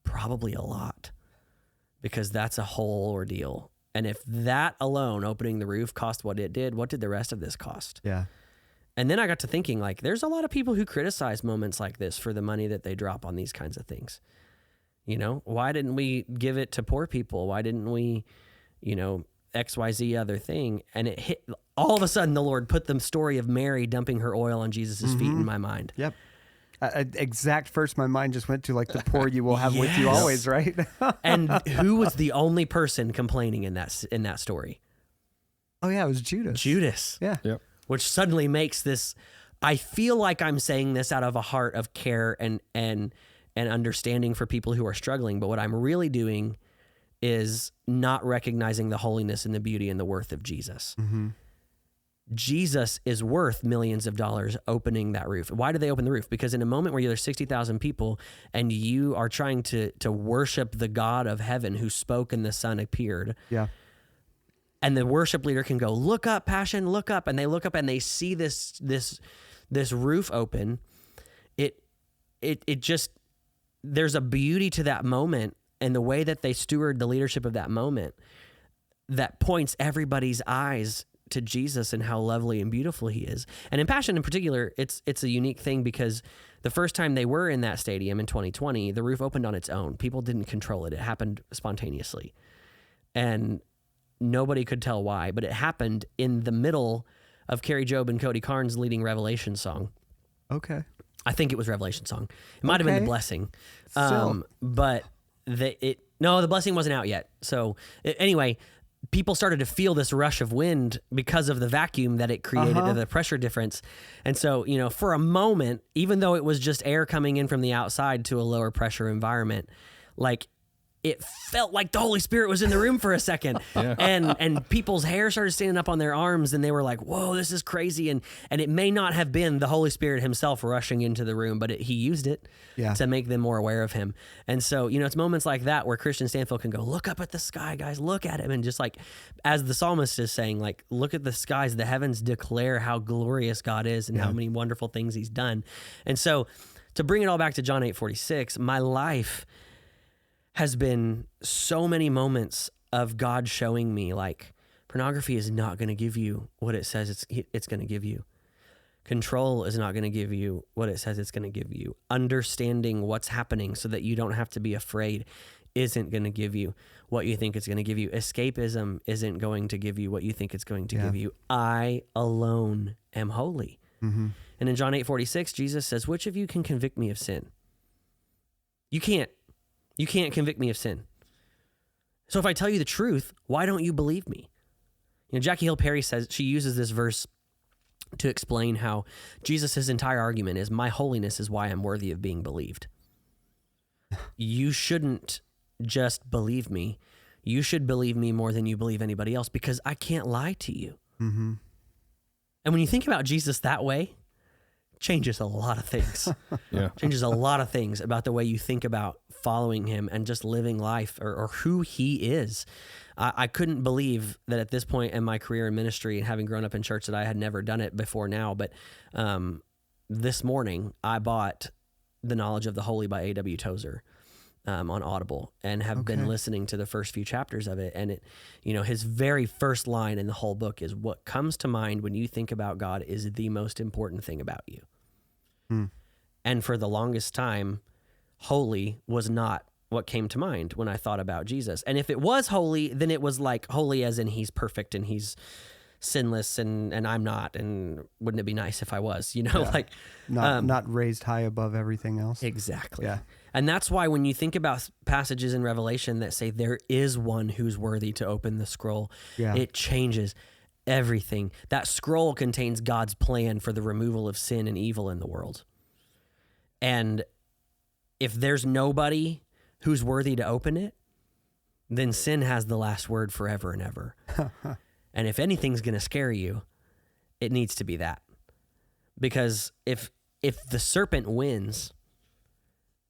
probably a lot, because that's a whole ordeal. And if that alone, opening the roof, cost what it did, what did the rest of this cost? Yeah. And then I got to thinking, like, there's a lot of people who criticize moments like this for the money that they drop on these kinds of things. Why didn't we give it to poor people? Why didn't we, XYZ other thing? And it hit, all of a sudden the Lord put the story of Mary dumping her oil on Jesus' feet in my mind. Yep. Exact first my mind just went to, like, the poor you will have with you always, right? And who was the only person complaining in that story? Oh yeah, it was Judas. Judas. Yeah. Yep. Which suddenly makes this I feel like I'm saying this out of a heart of care and understanding for people who are struggling. But what I'm really doing is not recognizing the holiness and the beauty and the worth of Jesus. Mm-hmm. Jesus is worth millions of dollars opening that roof. Why did they open the roof? Because in a moment where there's 60,000 people and you are trying to worship the God of heaven who spoke and the Son appeared. Yeah. And the worship leader can go, look up, Passion, look up. And they look up and they see this roof open. It just, there's a beauty to that moment and the way that they steward the leadership of that moment that points everybody's eyes to Jesus and how lovely and beautiful he is. And in Passion in particular, it's a unique thing because the first time they were in that stadium in 2020, the roof opened on its own. People didn't control it. It happened spontaneously. And nobody could tell why, but it happened in the middle of Carrie Job and Cody Carnes leading Revelation song. Okay. I think it was Revelation song. It might have been The Blessing. But the Blessing wasn't out yet. So anyway, people started to feel this rush of wind because of the vacuum that it created, the pressure difference. And so, for a moment, even though it was just air coming in from the outside to a lower pressure environment, like it felt like the Holy Spirit was in the room for a second. Yeah. And people's hair started standing up on their arms and they were like, whoa, this is crazy. And it may not have been the Holy Spirit himself rushing into the room, but he used it to make them more aware of him. And so, it's moments like that where Christian Stanfield can go, look up at the sky, guys, look at him. And just like, as the psalmist is saying, like, look at the skies, the heavens declare how glorious God is and how many wonderful things he's done. And so to bring it all back to John 8:46, my life has been so many moments of God showing me, like, pornography is not going to give you what it says it's going to give you. Control is not going to give you what it says it's going to give you. Understanding what's happening so that you don't have to be afraid isn't going to give you what you think it's going to give you. Escapism isn't going to give you what you think it's going to give you. I alone am holy. Mm-hmm. And in John 8:46, Jesus says, which of you can convict me of sin? You can't. You can't convict me of sin. So if I tell you the truth, why don't you believe me? Jackie Hill Perry says, she uses this verse to explain how Jesus' entire argument is, my holiness is why I'm worthy of being believed. You shouldn't just believe me. You should believe me more than you believe anybody else because I can't lie to you. Mm-hmm. And when you think about Jesus that way, changes a lot of things. Changes a lot of things about the way you think about following him and just living life or who he is. I couldn't believe that at this point in my career in ministry and having grown up in church that I had never done it before now. But this morning I bought The Knowledge of the Holy by A.W. Tozer on Audible and have been listening to the first few chapters of it. And it, his very first line in the whole book is, what comes to mind when you think about God is the most important thing about you. And for the longest time, holy was not what came to mind when I thought about Jesus. And if it was holy, then it was like holy as in he's perfect and he's sinless and I'm not. And wouldn't it be nice if I was, like not raised high above everything else. Exactly. Yeah. And that's why when you think about passages in Revelation that say there is one who's worthy to open the scroll, it changes everything. That scroll contains God's plan for the removal of sin and evil in the world. And if there's nobody who's worthy to open it, then sin has the last word forever and ever. And if anything's going to scare you, it needs to be that. Because if the serpent wins,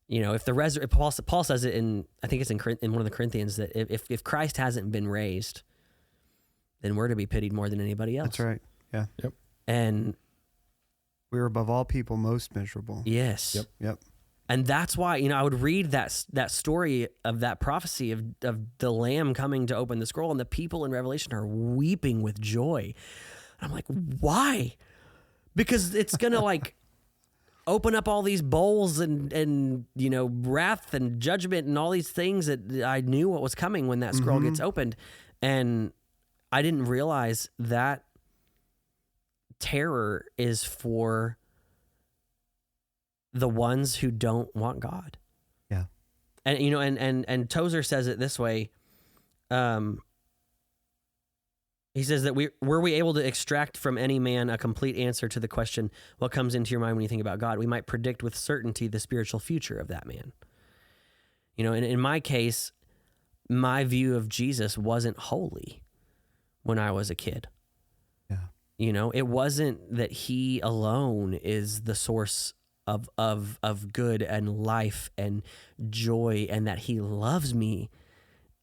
if the Paul says it in, I think it's in one of the Corinthians, that if Christ hasn't been raised, then we're to be pitied more than anybody else. That's right. Yeah. Yep. And we're above all people most miserable. Yes. Yep. And that's why, I would read that story of that prophecy of the Lamb coming to open the scroll, and the people in Revelation are weeping with joy. I'm like, why? Because it's going to open up all these bowls and wrath and judgment and all these things that I knew what was coming when that scroll gets opened. And I didn't realize that terror is for the ones who don't want God. Yeah. And and Tozer says it this way, He says that were we able to extract from any man a complete answer to the question, what comes into your mind when you think about God, we might predict with certainty the spiritual future of that man. You know, and in my case, my view of Jesus wasn't holy when I was a kid. Yeah. You know, it wasn't that he alone is the source of good and life and joy, and that he loves me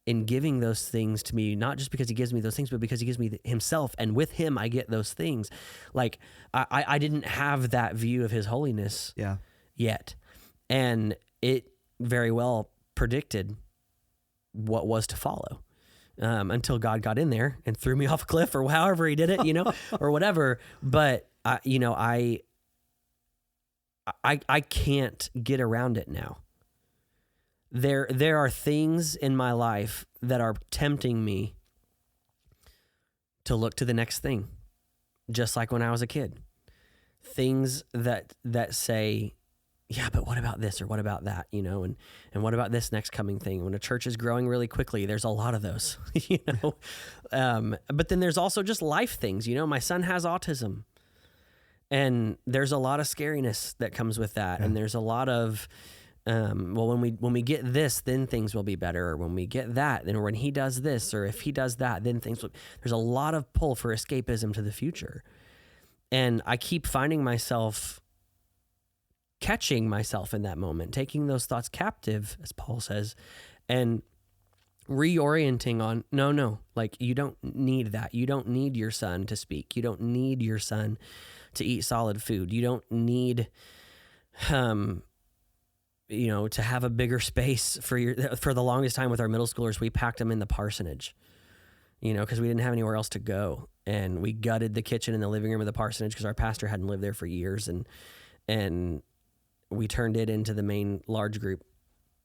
in giving those things to me, not just because he gives me those things, but because he gives me himself, and with him I get those things. Like I didn't have that view of his holiness yet. And it very well predicted what was to follow. Until God got in there and threw me off a cliff, or however he did it, you know, or whatever. But I can't get around it now. There are things in my life that are tempting me to look to the next thing, just like when I was a kid. Things that say, yeah, but what about this or what about that, you know, and what about this next coming thing? When a church is growing really quickly, there's a lot of those, you know. But then there's also just life things, you know. My son has autism, and there's a lot of scariness that comes with that, and there's a lot of well, when we get this, then things will be better, or when we get that, then when he does this, or if he does that, then things will. There's a lot of pull for escapism to the future, and I keep finding myself catching myself in that moment, taking those thoughts captive, as Paul says, and reorienting on, no, like, you don't need that. You don't need your son to speak. You don't need your son to eat solid food. You don't need, to have a bigger space for the longest time with our middle schoolers, we packed them in the parsonage, you know, because we didn't have anywhere else to go. And we gutted the kitchen and the living room of the parsonage because our pastor hadn't lived there for years. And we turned it into the main large group,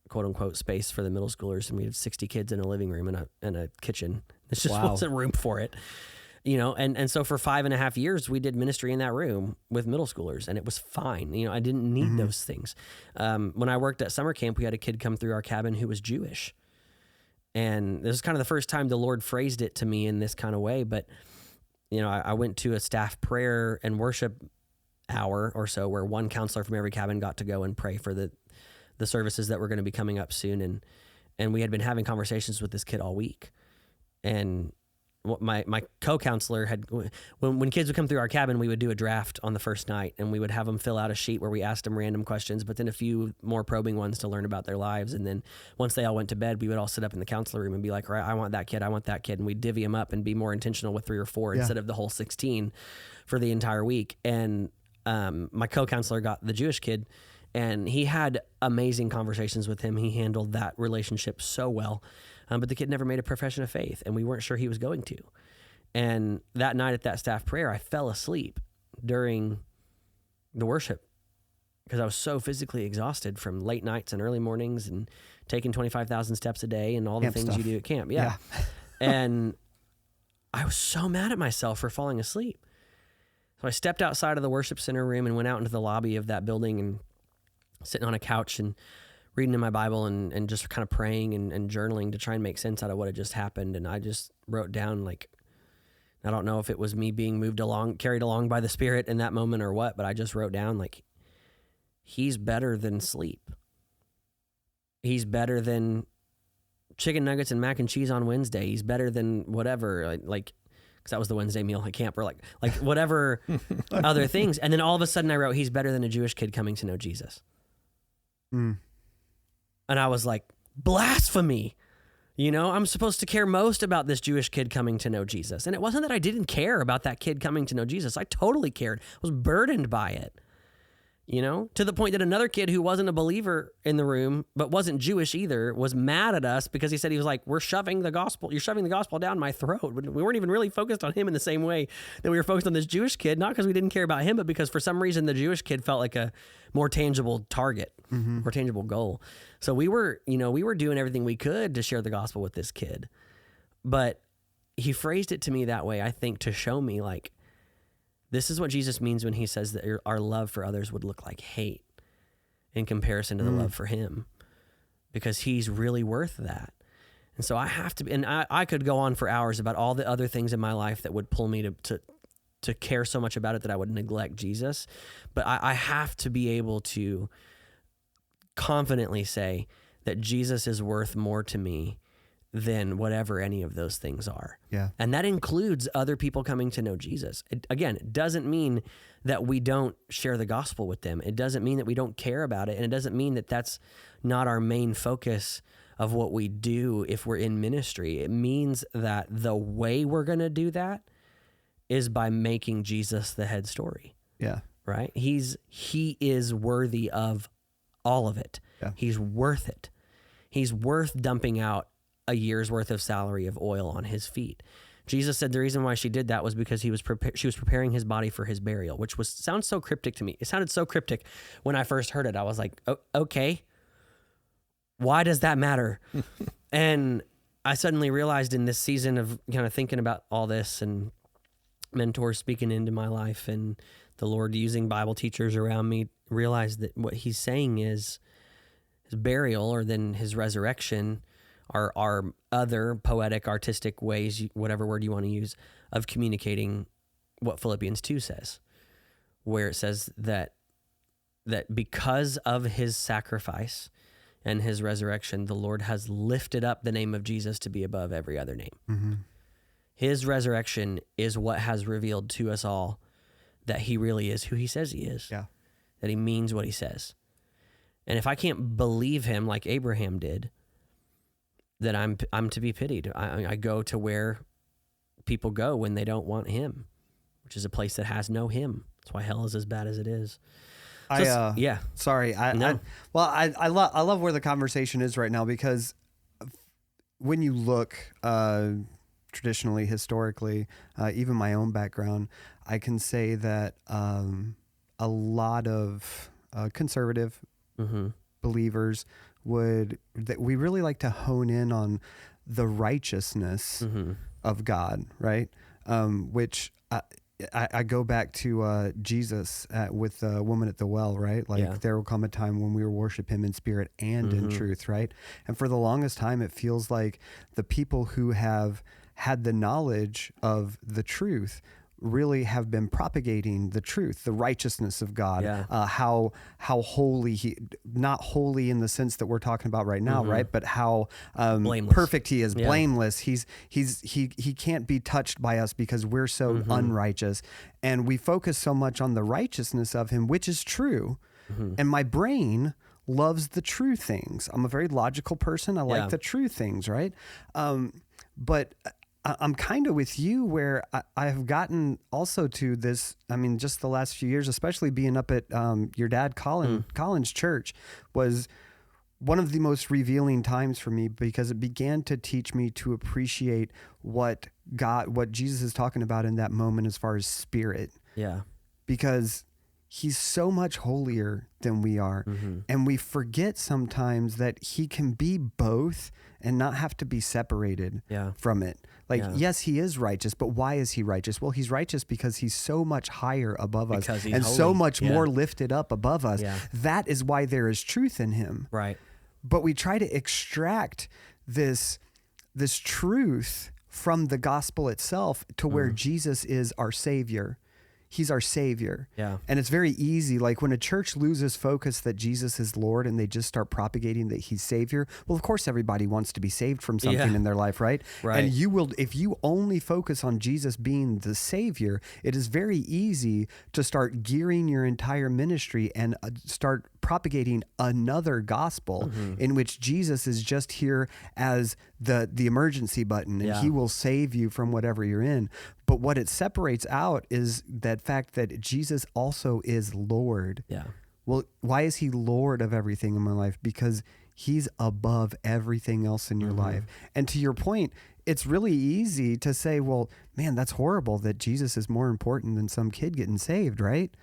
quote unquote, space for the middle schoolers. And we had 60 kids in a living room and a kitchen. There just wasn't room for it, you know? And so for 5.5 years, we did ministry in that room with middle schoolers, and it was fine. You know, I didn't need those things. When I worked at summer camp, we had a kid come through our cabin who was Jewish. And this is kind of the first time the Lord phrased it to me in this kind of way. But, you know, I went to a staff prayer and worship hour or so where one counselor from every cabin got to go and pray for the services that were going to be coming up soon. And we had been having conversations with this kid all week. And my co-counselor had, when kids would come through our cabin, we would do a draft on the first night, and we would have them fill out a sheet where we asked them random questions, but then a few more probing ones to learn about their lives. And then once they all went to bed, we would all sit up in the counselor room and be like, all right, I want that kid. And we'd divvy them up and be more intentional with 3 or 4 instead of the whole 16 for the entire week. And my co-counselor got the Jewish kid, and he had amazing conversations with him. He handled that relationship so well. But the kid never made a profession of faith, and we weren't sure he was going to. And that night at that staff prayer, I fell asleep during the worship because I was so physically exhausted from late nights and early mornings and taking 25,000 steps a day and all the things you do at camp. Yeah. And I was so mad at myself for falling asleep. So I stepped outside of the worship center room and went out into the lobby of that building and sitting on a couch and reading in my Bible and just kind of praying and journaling to try and make sense out of what had just happened. And I just wrote down, like, I don't know if it was me being carried along by the Spirit in that moment or what, but I just wrote down, like, he's better than sleep. He's better than chicken nuggets and mac and cheese on Wednesday. He's better than whatever, like, because that was the Wednesday meal at camp, or like whatever other things. And then all of a sudden I wrote, he's better than a Jewish kid coming to know Jesus. And I was like, blasphemy. You know, I'm supposed to care most about this Jewish kid coming to know Jesus. And it wasn't that I didn't care about that kid coming to know Jesus. I totally cared. I was burdened by it, you know, to the point that another kid who wasn't a believer in the room, but wasn't Jewish either, was mad at us because he said, he was like, you're shoving the gospel down my throat. We weren't even really focused on him in the same way that we were focused on this Jewish kid, not because we didn't care about him, but because for some reason the Jewish kid felt like a more tangible target, more tangible goal. So we were doing everything we could to share the gospel with this kid. But he phrased it to me that way, I think, to show me, like, this is what Jesus means when he says that our love for others would look like hate in comparison to the love for him, because he's really worth that. And so I have to be, and I could go on for hours about all the other things in my life that would pull me to care so much about it that I would neglect Jesus. But I have to be able to confidently say that Jesus is worth more to me than whatever any of those things are. Yeah. And that includes other people coming to know Jesus. It doesn't mean that we don't share the gospel with them. It doesn't mean that we don't care about it. And it doesn't mean that that's not our main focus of what we do if we're in ministry. It means that the way we're going to do that is by making Jesus the head story. Yeah. Right? He is worthy of all of it. Yeah. He's worth it. He's worth dumping out a year's worth of salary of oil on his feet. Jesus said the reason why she did that was because she was preparing his body for his burial, which sounds so cryptic to me. It sounded so cryptic when I first heard it. I was like, oh, okay, why does that matter? And I suddenly realized in this season of kind of thinking about all this and mentors speaking into my life and the Lord using Bible teachers around me, realized that what he's saying is his burial or then his resurrection are other poetic, artistic ways, whatever word you want to use, of communicating what Philippians 2 says, where it says that because of his sacrifice and his resurrection, the Lord has lifted up the name of Jesus to be above every other name. Mm-hmm. His resurrection is what has revealed to us all that he really is who he says he is, Yeah. that he means what he says. And if I can't believe him like Abraham did, then I'm to be pitied. I go to where people go when they don't want him, which is a place that has no him. That's why hell is as bad as it is. So yeah. Sorry. I love where the conversation is right now, because when you look traditionally, historically, even my own background, I can say that a lot of conservative believers that we really like to hone in on the righteousness of God, right? Which I go back to Jesus with the woman at the well, right? Like there will come a time when we will worship him in spirit and in truth, right? And for the longest time, it feels like the people who have had the knowledge of the truth really have been propagating the truth, the righteousness of God, how holy he, not holy in the sense that we're talking about right now, right? But how perfect he is, blameless. He can't be touched by us because we're so unrighteous. And we focus so much on the righteousness of him, which is true. And my brain loves the true things. I'm a very logical person. I like the true things, right? But I'm kind of with you where I have gotten also to this. I mean, just the last few years, especially being up at your dad Colin's church, was one of the most revealing times for me, because it began to teach me to appreciate what Jesus is talking about in that moment as far as spirit. Yeah. Because he's so much holier than we are. And we forget sometimes that he can be both and not have to be separated from it. Like, yes, he is righteous, but why is he righteous? Well, he's righteous because he's so much higher above us and holy. So much more lifted up above us. That is why there is truth in him. Right. But we try to extract this truth from the gospel itself to where Jesus is our Savior. He's our Savior. Yeah. And it's very easy. Like when a church loses focus that Jesus is Lord and they just start propagating that he's Savior. Well, of course, everybody wants to be saved from something in their life, right? Right. And you will, if you only focus on Jesus being the Savior, it is very easy to start gearing your entire ministry and start propagating another gospel in which Jesus is just here as the emergency button and he will save you from whatever you're in. But what it separates out is that fact that Jesus also is Lord. Yeah. Well, why is he Lord of everything in my life? Because he's above everything else in your life. And to your point, it's really easy to say, well, man, that's horrible that Jesus is more important than some kid getting saved, right?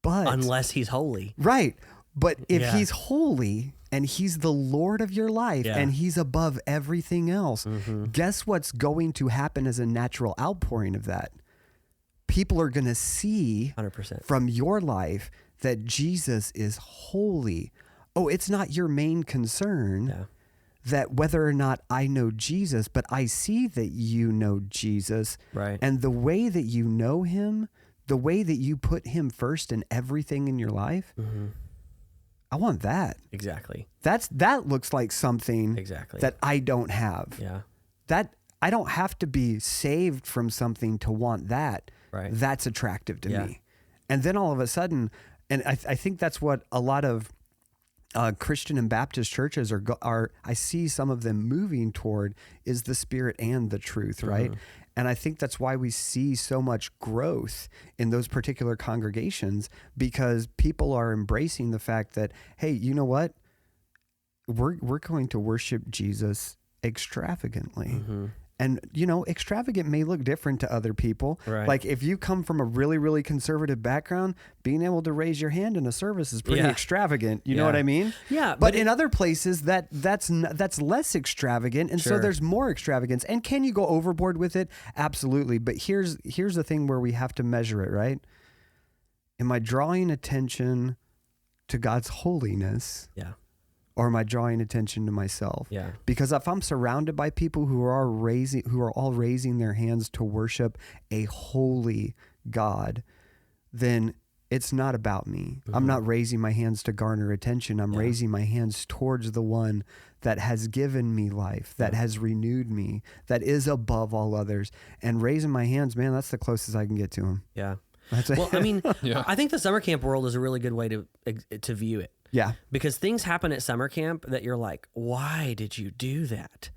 But unless he's holy. Right. But if he's holy and he's the Lord of your life and he's above everything else, guess what's going to happen as a natural outpouring of that? People are going to see 100% from your life that Jesus is holy. Oh, it's not your main concern that whether or not I know Jesus, but I see that you know Jesus. Right. And the way that you know him, the way that you put him first in everything in your life, I want that. Exactly. That looks like something Exactly. that I don't have. Yeah. That I don't have to be saved from something to want that. Right. That's attractive to Yeah. me. And then all of a sudden, and I think that's what a lot of Christian and Baptist churches are. I see some of them moving toward is the Spirit and the truth, right? And I think that's why we see so much growth in those particular congregations, because people are embracing the fact that, hey, you know what? We're going to worship Jesus extravagantly. And, you know, extravagant may look different to other people. Right. Like if you come from a really, really conservative background, being able to raise your hand in a service is pretty extravagant. You know what I mean? Yeah. But in other places that's less extravagant. And so there's more extravagance. And can you go overboard with it? Absolutely. But here's the thing where we have to measure it, right? Am I drawing attention to God's holiness? Yeah. Or am I drawing attention to myself? Yeah. Because if I'm surrounded by people who are all raising their hands to worship a holy God, then it's not about me. I'm not raising my hands to garner attention. I'm raising my hands towards the one that has given me life, that has renewed me, that is above all others. And raising my hands, man, that's the closest I can get to him. Yeah. That's it. Well, I mean, I think the summer camp world is a really good way to view it. Yeah. Because things happen at summer camp that you're like, why did you do that?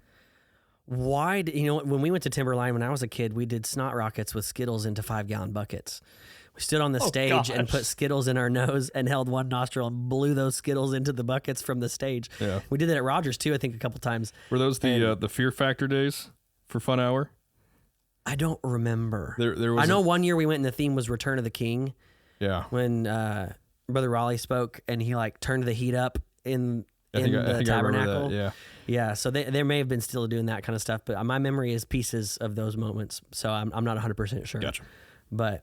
Why did, when we went to Timberline when I was a kid, we did snot rockets with Skittles into 5-gallon buckets. We stood on the stage and put Skittles in our nose and held one nostril and blew those Skittles into the buckets from the stage. Yeah. We did that at Rogers too, I think a couple times. Were those the Fear Factor days for Fun Hour? I don't remember. There was I know one year we went and the theme was Return of the King. Yeah. When Brother Raleigh spoke and he like turned the heat up in I think the I tabernacle. remember that, Yeah. So they may have been still doing that kind of stuff, but my memory is pieces of those moments. So I'm not 100% sure. Gotcha. But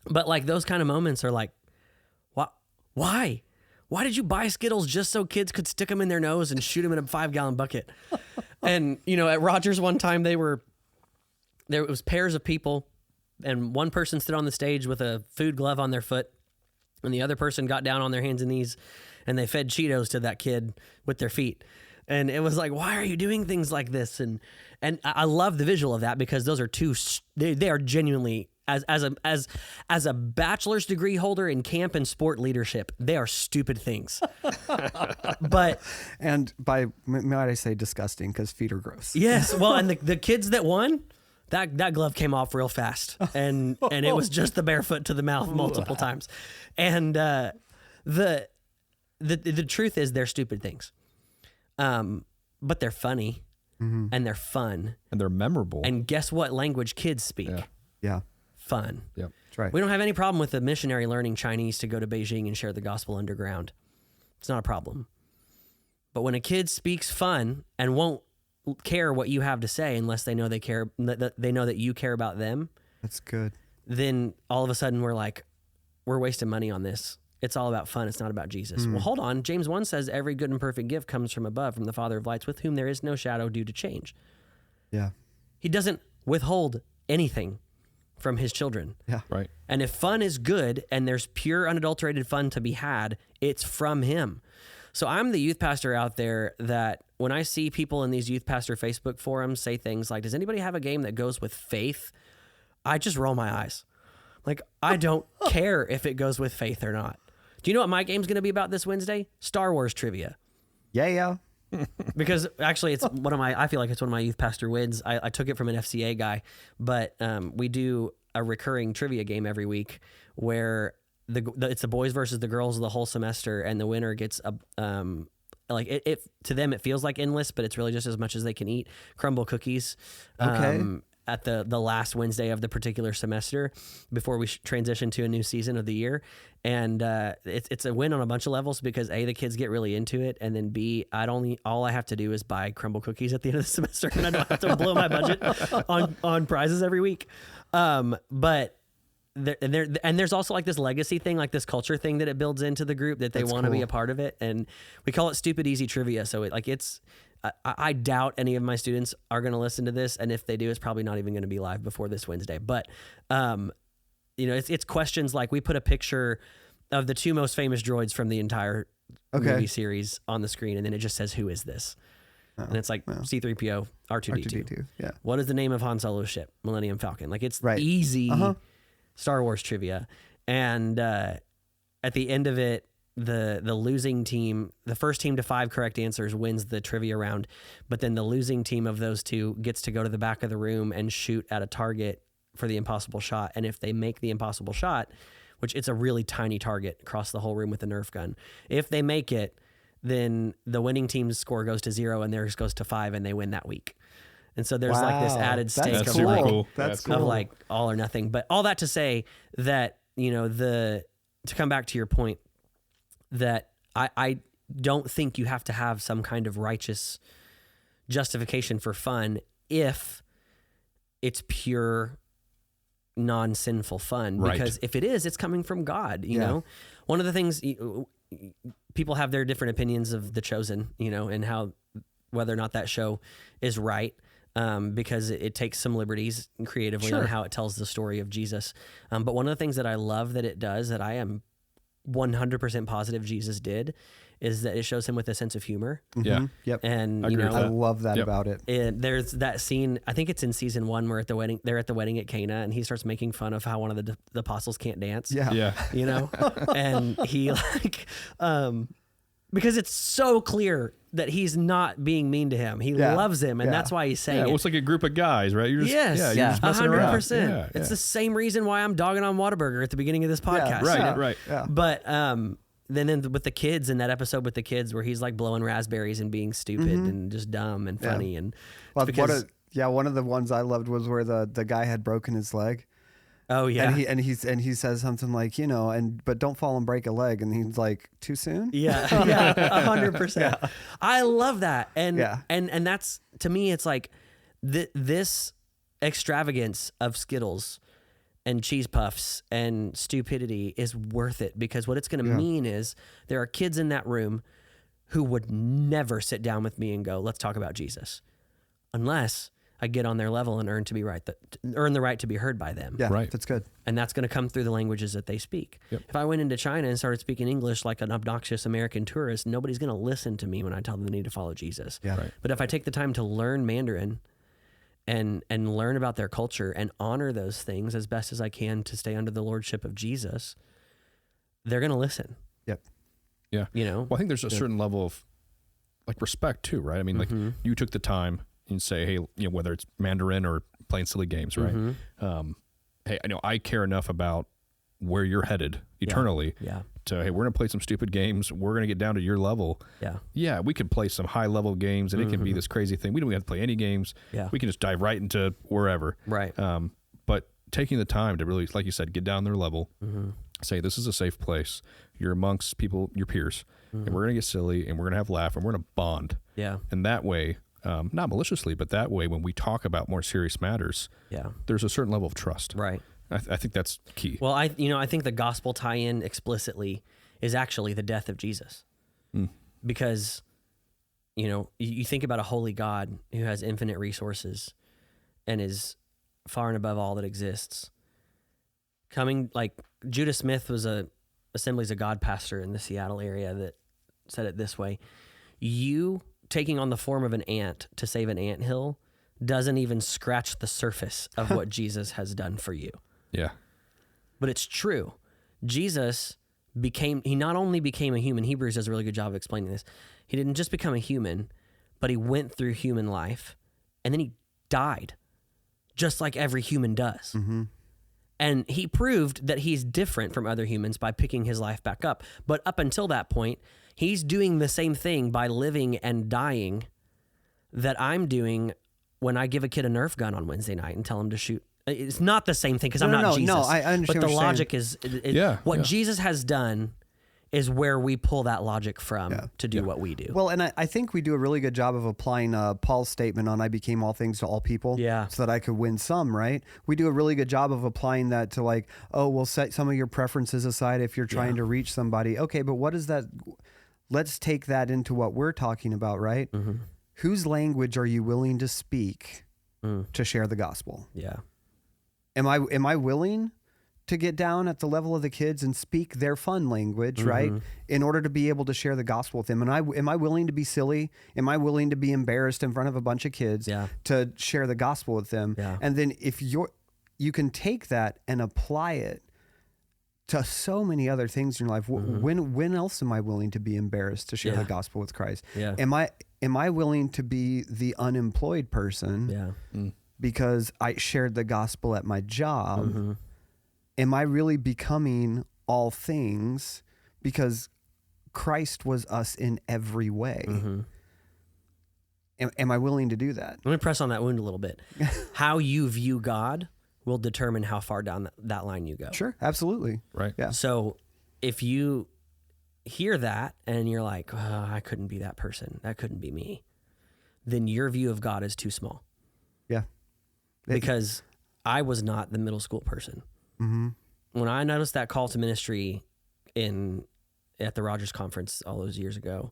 like those kind of moments are like, why? Why did you buy Skittles just so kids could stick them in their nose and shoot them in a 5-gallon bucket? And at Rogers one time there was pairs of people and one person stood on the stage with a food glove on their foot and the other person got down on their hands and knees and they fed Cheetos to that kid with their feet. And it was like, why are you doing things like this? And I love the visual of that because those are they are genuinely, as a bachelor's degree holder in camp and sport leadership, they are stupid things. And might I say disgusting, because feet are gross. Yes. Well, and the kids that won, that glove came off real fast, and it was just the barefoot to the mouth multiple times. And the truth is they're stupid things, but they're funny and they're fun and they're memorable. And guess what language kids speak? Yeah. Fun. Yep. That's right. We don't have any problem with a missionary learning Chinese to go to Beijing and share the gospel underground. It's not a problem. But when a kid speaks fun and won't care what you have to say unless they know they know that you care about them, That's good. then all of a sudden we're wasting money on this. It's all about fun. It's not about Jesus. Well, hold on. James 1 says every good and perfect gift comes from above, from the Father of lights, with whom there is no shadow due to change. Yeah. He doesn't withhold anything from his children. Yeah. Right. And if fun is good and there's pure, unadulterated fun to be had, it's from him. So I'm the youth pastor out there that when I see people in these youth pastor Facebook forums say things like, does anybody have a game that goes with faith? I just roll my eyes. Like, I don't care if it goes with faith or not. Do you know what my game's going to be about this Wednesday? Star Wars trivia. Yeah. Because actually it's I feel like it's one of my youth pastor wins. I took it from an FCA guy, but we do a recurring trivia game every week where it's the boys versus the girls of the whole semester, and the winner gets to them it feels like endless, but it's really just as much as they can eat. Crumble cookies. Okay. At the last Wednesday of the particular semester before we transition to a new season of the year. And it's a win on a bunch of levels because A, the kids get really into it, and then B, all I have to do is buy crumble cookies at the end of the semester, and I don't have to blow my budget on prizes every week. But there's also like this legacy thing, like this culture thing that it builds into the group that they want to be a part of it. And we call it stupid, easy trivia. So I doubt any of my students are going to listen to this. And if they do, it's probably not even going to be live before this Wednesday. But, it's questions like we put a picture of the 2 most famous droids from the entire movie series on the screen. And then it just says, who is this? And it's like C-3PO, R2-D2. Yeah. What is the name of Han Solo's ship? Millennium Falcon. Like it's easy Star Wars trivia. And at the end of it, the losing team, the first team to 5 correct answers wins the trivia round. But then the losing team of those 2 gets to go to the back of the room and shoot at a target for the impossible shot. And if they make the impossible shot, which it's a really tiny target across the whole room with a Nerf gun, if they make it, then the winning team's score goes to 0 and theirs goes to 5 and they win that week. And so there's like this added stake That's of super like, cool. of like all or nothing. But all that to say that, to come back to your point, that I don't think you have to have some kind of righteous justification for fun if it's pure non-sinful fun. Right. Because if it is, it's coming from God, you know? One of the things, people have their different opinions of The Chosen, and whether or not that show is right. Because it takes some liberties creatively on how it tells the story of Jesus. But one of the things that I love that it does, that I am 100% positive Jesus did, is that it shows him with a sense of humor. Yeah. Yep. And I love that about it. There's that scene, I think it's in season 1, where they're at the wedding at Cana, and he starts making fun of how one of the apostles can't dance. Yeah. And he because it's so clear that he's not being mean to him. He loves him, and that's why he's saying it. It's like a group of guys, right? You're just, you're just messing around. 100%. It's the same reason why I'm dogging on Whataburger at the beginning of this podcast. Right. Yeah. But then with the kids, in that episode with the kids where he's like blowing raspberries and being stupid and just dumb and funny. And one of the ones I loved was where the guy had broken his leg. Oh yeah, and he says something like, but don't fall and break a leg, and he's like, too soon. 100%. I love that, and that's, to me, it's like this extravagance of Skittles and cheese puffs and stupidity is worth it, because what it's going to mean is there are kids in that room who would never sit down with me and go, let's talk about Jesus, unless I get on their level and earn the right to be heard by them. Yeah, right. That's good. And that's going to come through the languages that they speak. Yep. If I went into China and started speaking English like an obnoxious American tourist, nobody's going to listen to me when I tell them they need to follow Jesus. Yeah. Right. But if I take the time to learn Mandarin and learn about their culture and honor those things as best as I can to stay under the lordship of Jesus, they're going to listen. Yep. Yeah. Well, I think there's a certain level of like respect too, right? I mean, like you took the time and say, hey, whether it's Mandarin or playing silly games, right? Hey, I care enough about where you're headed eternally. Yeah. To, hey, we're going to play some stupid games. We're going to get down to your level. Yeah. Yeah, we could play some high level games, and it can be this crazy thing. We don't have to play any games. Yeah. We can just dive right into wherever. Right. But taking the time to really, like you said, get down their level, say, this is a safe place. You're amongst people, your peers, and we're going to get silly, and we're going to have laugh, and we're going to bond. Yeah. And that way, not maliciously, but that way, when we talk about more serious matters, there's a certain level of trust. Right. I think that's key. Well, I think the gospel tie-in explicitly is actually the death of Jesus, because you think about a holy God who has infinite resources and is far and above all that exists. Coming, like Judah Smith was a Assemblies of God pastor in the Seattle area that said it this way: you taking on the form of an ant to save an anthill doesn't even scratch the surface of what Jesus has done for you. Yeah. But it's true. Jesus he not only became a human, Hebrews does a really good job of explaining this. He didn't just become a human, but he went through human life, and then he died, just like every human does. And he proved that he's different from other humans by picking his life back up. But up until that point, he's doing the same thing by living and dying that I'm doing when I give a kid a Nerf gun on Wednesday night and tell him to shoot. It's not the same thing, because I'm not Jesus. No, I understand. But the logic is, what Yeah. Jesus has done is where we pull that logic from to do what we do. Well, and I think we do a really good job of applying Paul's statement on I became all things to all people so that I could win some, right? We do a really good job of applying that to like, oh, we'll set some of your preferences aside if you're trying to reach somebody. Okay, but what is that? Let's take that into what we're talking about, right? Mm-hmm. Whose language are you willing to speak to share the gospel? Yeah. Am I willing to get down at the level of the kids and speak their fun language, right? In order to be able to share the gospel with them. And am I willing to be silly? Am I willing to be embarrassed in front of a bunch of kids to share the gospel with them? Yeah. And then if you can take that and apply it to so many other things in your life. When else am I willing to be embarrassed to share the gospel with Christ? Yeah. Am I willing to be the unemployed person because I shared the gospel at my job? Am I really becoming all things because Christ was us in every way? Am I willing to do that? Let me press on that wound a little bit. How you view God will determine how far down that line you go. Sure, absolutely. Right. Yeah. So if you hear that and you're like, oh, I couldn't be that person, that couldn't be me, then your view of God is too small. Yeah. Because I was not the middle school person. When I noticed that call to ministry at the Rogers Conference all those years ago,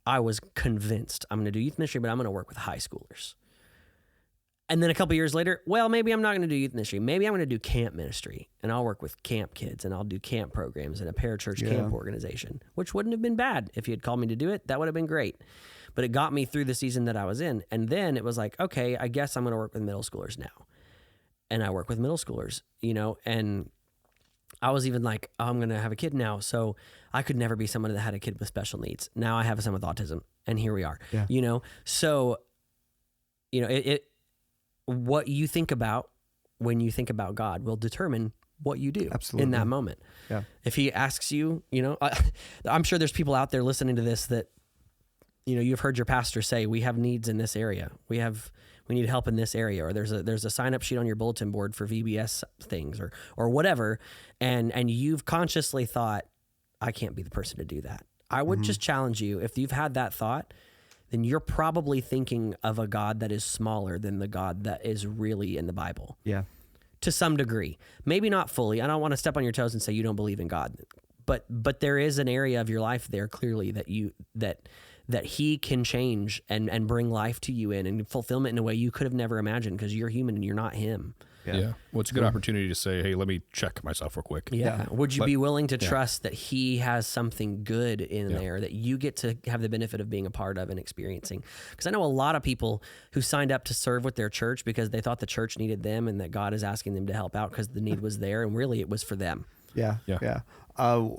I was convinced I'm going to do youth ministry, but I'm going to work with high schoolers. And then a couple years later, well, maybe I'm not going to do youth ministry. Maybe I'm going to do camp ministry, and I'll work with camp kids, and I'll do camp programs and a parachurch camp organization, which wouldn't have been bad if you had called me to do it. That would have been great. But it got me through the season that I was in. And then it was like, okay, I guess I'm going to work with middle schoolers now. And I work with middle schoolers, and I was even like, oh, I'm going to have a kid now. So I could never be someone that had a kid with special needs. Now I have a son with autism, and here we are, So, what you think about when you think about God will determine what you do in that moment. Yeah. If he asks you, I'm sure there's people out there listening to this that, you've heard your pastor say, we have needs in this area. We need help in this area, or there's a sign-up sheet on your bulletin board for VBS things or whatever. And you've consciously thought, I can't be the person to do that. I would just challenge you. If you've had that thought, then you're probably thinking of a God that is smaller than the God that is really in the Bible. Yeah. To some degree, maybe not fully. I don't want to step on your toes and say you don't believe in God, but there is an area of your life there clearly that he can change and bring life to you and fulfillment in a way you could have never imagined because you're human and you're not him. Yeah. Well, it's a good opportunity to say, hey, let me check myself real quick. Yeah. Would you be willing to trust that he has something good in there that you get to have the benefit of being a part of and experiencing? Because I know a lot of people who signed up to serve with their church because they thought the church needed them and that God is asking them to help out because the need was there, and really it was for them. Yeah.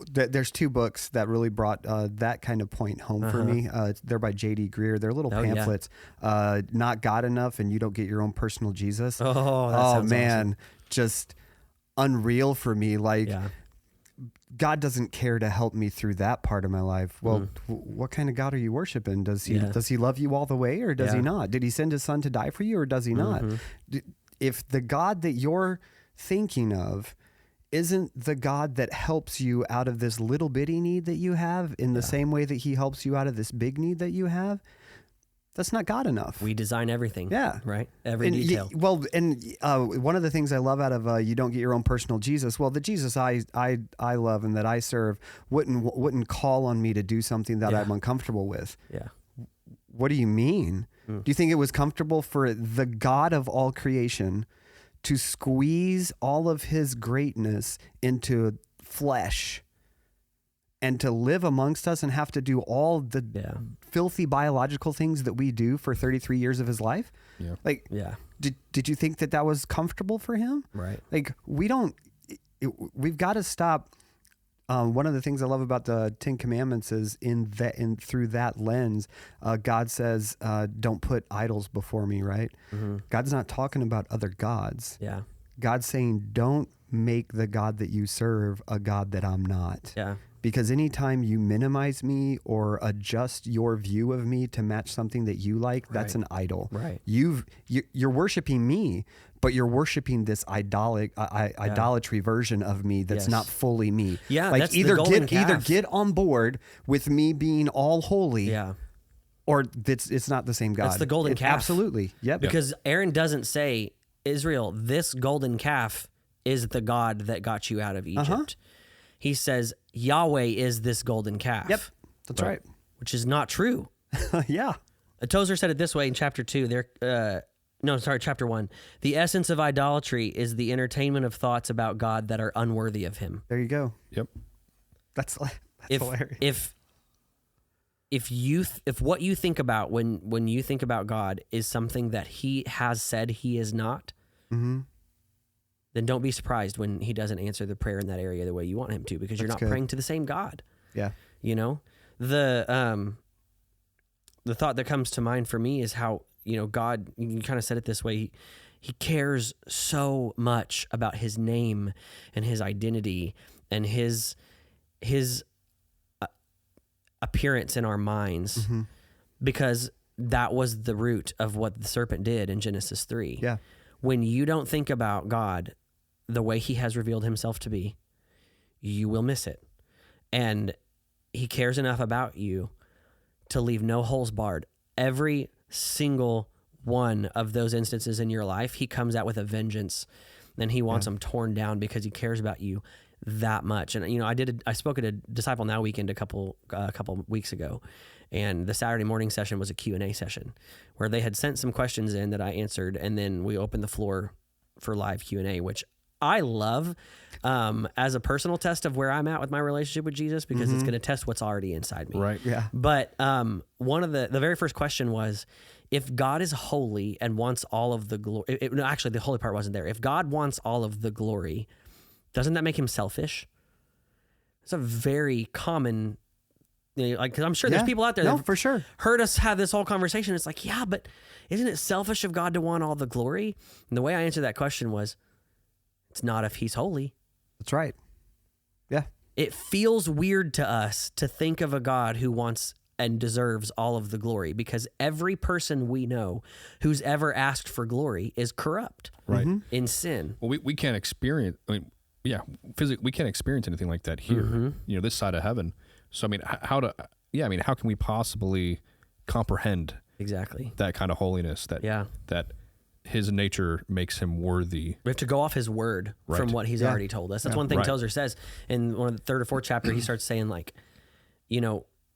There's two books that really brought that kind of point home for me. They're by J.D. Greer. They're little pamphlets. Not God Enough, and You Don't Get Your Own Personal Jesus. Oh, man, awesome. Just unreal for me. Like, God doesn't care to help me through that part of my life. Well, what kind of God are you worshiping? Does he love you all the way, or does he not? Did he send his son to die for you, or does he not? If the God that you're thinking of isn't the God that helps you out of this little bitty need that you have in the same way that he helps you out of this big need that you have, that's not God enough. We design everything. Yeah. Right? Every detail. One of the things I love out of You Don't Get Your Own Personal Jesus, well, the Jesus I love and that I serve wouldn't call on me to do something that I'm uncomfortable with. Yeah. What do you mean? Do you think it was comfortable for the God of all creation to squeeze all of his greatness into flesh and to live amongst us and have to do all the filthy biological things that we do for 33 years of his life? Did you think that was comfortable for him? Right. Like, we've got to stop. One of the things I love about the 10 Commandments is through that lens, God says, don't put idols before me, right? God's not talking about other gods. Yeah. God's saying, don't make the God that you serve a God that I'm not. Yeah. Because anytime you minimize me or adjust your view of me to match something that you like, that's an idol. Right. You're worshiping me, but you're worshiping this idolatry version of me that's Yes. not fully me. Yeah, like that's the either golden either calf. get on board with me being all holy, Yeah. or it's not the same God. That's the golden calf. Absolutely. Yep. Because Aaron doesn't say, Israel, this golden calf is the God that got you out of Egypt. He says, Yahweh is this golden calf. Yep. That's right. Which is not true. Yeah. Tozer said it this way in chapter 2. Chapter 1. The essence of idolatry is the entertainment of thoughts about God that are unworthy of him. There you go. Yep. That's hilarious. If what you think about when you think about God is something that he has said he is not, Mm-hmm. then don't be surprised when he doesn't answer the prayer in that area the way you want him to, because you're not praying to the same God. Yeah. You know, the thought that comes to mind for me is how, God, you kind of said it this way. He cares so much about his name and his identity and his appearance in our minds, Mm-hmm. because that was the root of what the serpent did in Genesis 3. Yeah. When you don't think about God the way he has revealed himself to be, you will miss it. And he cares enough about you to leave no holes barred. Every single one of those instances in your life, he comes out with a vengeance, and he wants them torn down because he cares about you that much. And I spoke at a Disciple Now weekend a couple weeks ago, and the Saturday morning session was a Q&A session where they had sent some questions in that I answered, and then we opened the floor for live Q&A, which I love as a personal test of where I'm at with my relationship with Jesus, because it's going to test what's already inside me. Right. Yeah. But one of the very first question was, if God is holy and wants all of the glory, actually the holy part wasn't there. If God wants all of the glory, doesn't that make him selfish? It's a very common, because I'm sure there's people out there that for sure heard us have this whole conversation. It's like, yeah, but isn't it selfish of God to want all the glory? And the way I answered that question was, it's not if he's holy. That's right. Yeah. It feels weird to us to think of a God who wants and deserves all of the glory, because every person we know who's ever asked for glory is corrupt, Right. in sin. Well, we can't experience. Physically, we can't experience anything like that here. This side of heaven. So how can we possibly comprehend Exactly. that kind of holiness? That his nature makes him worthy. We have to go off his word from what he's already told us. That's one thing Tozer says in one of the third or fourth chapter. He starts saying,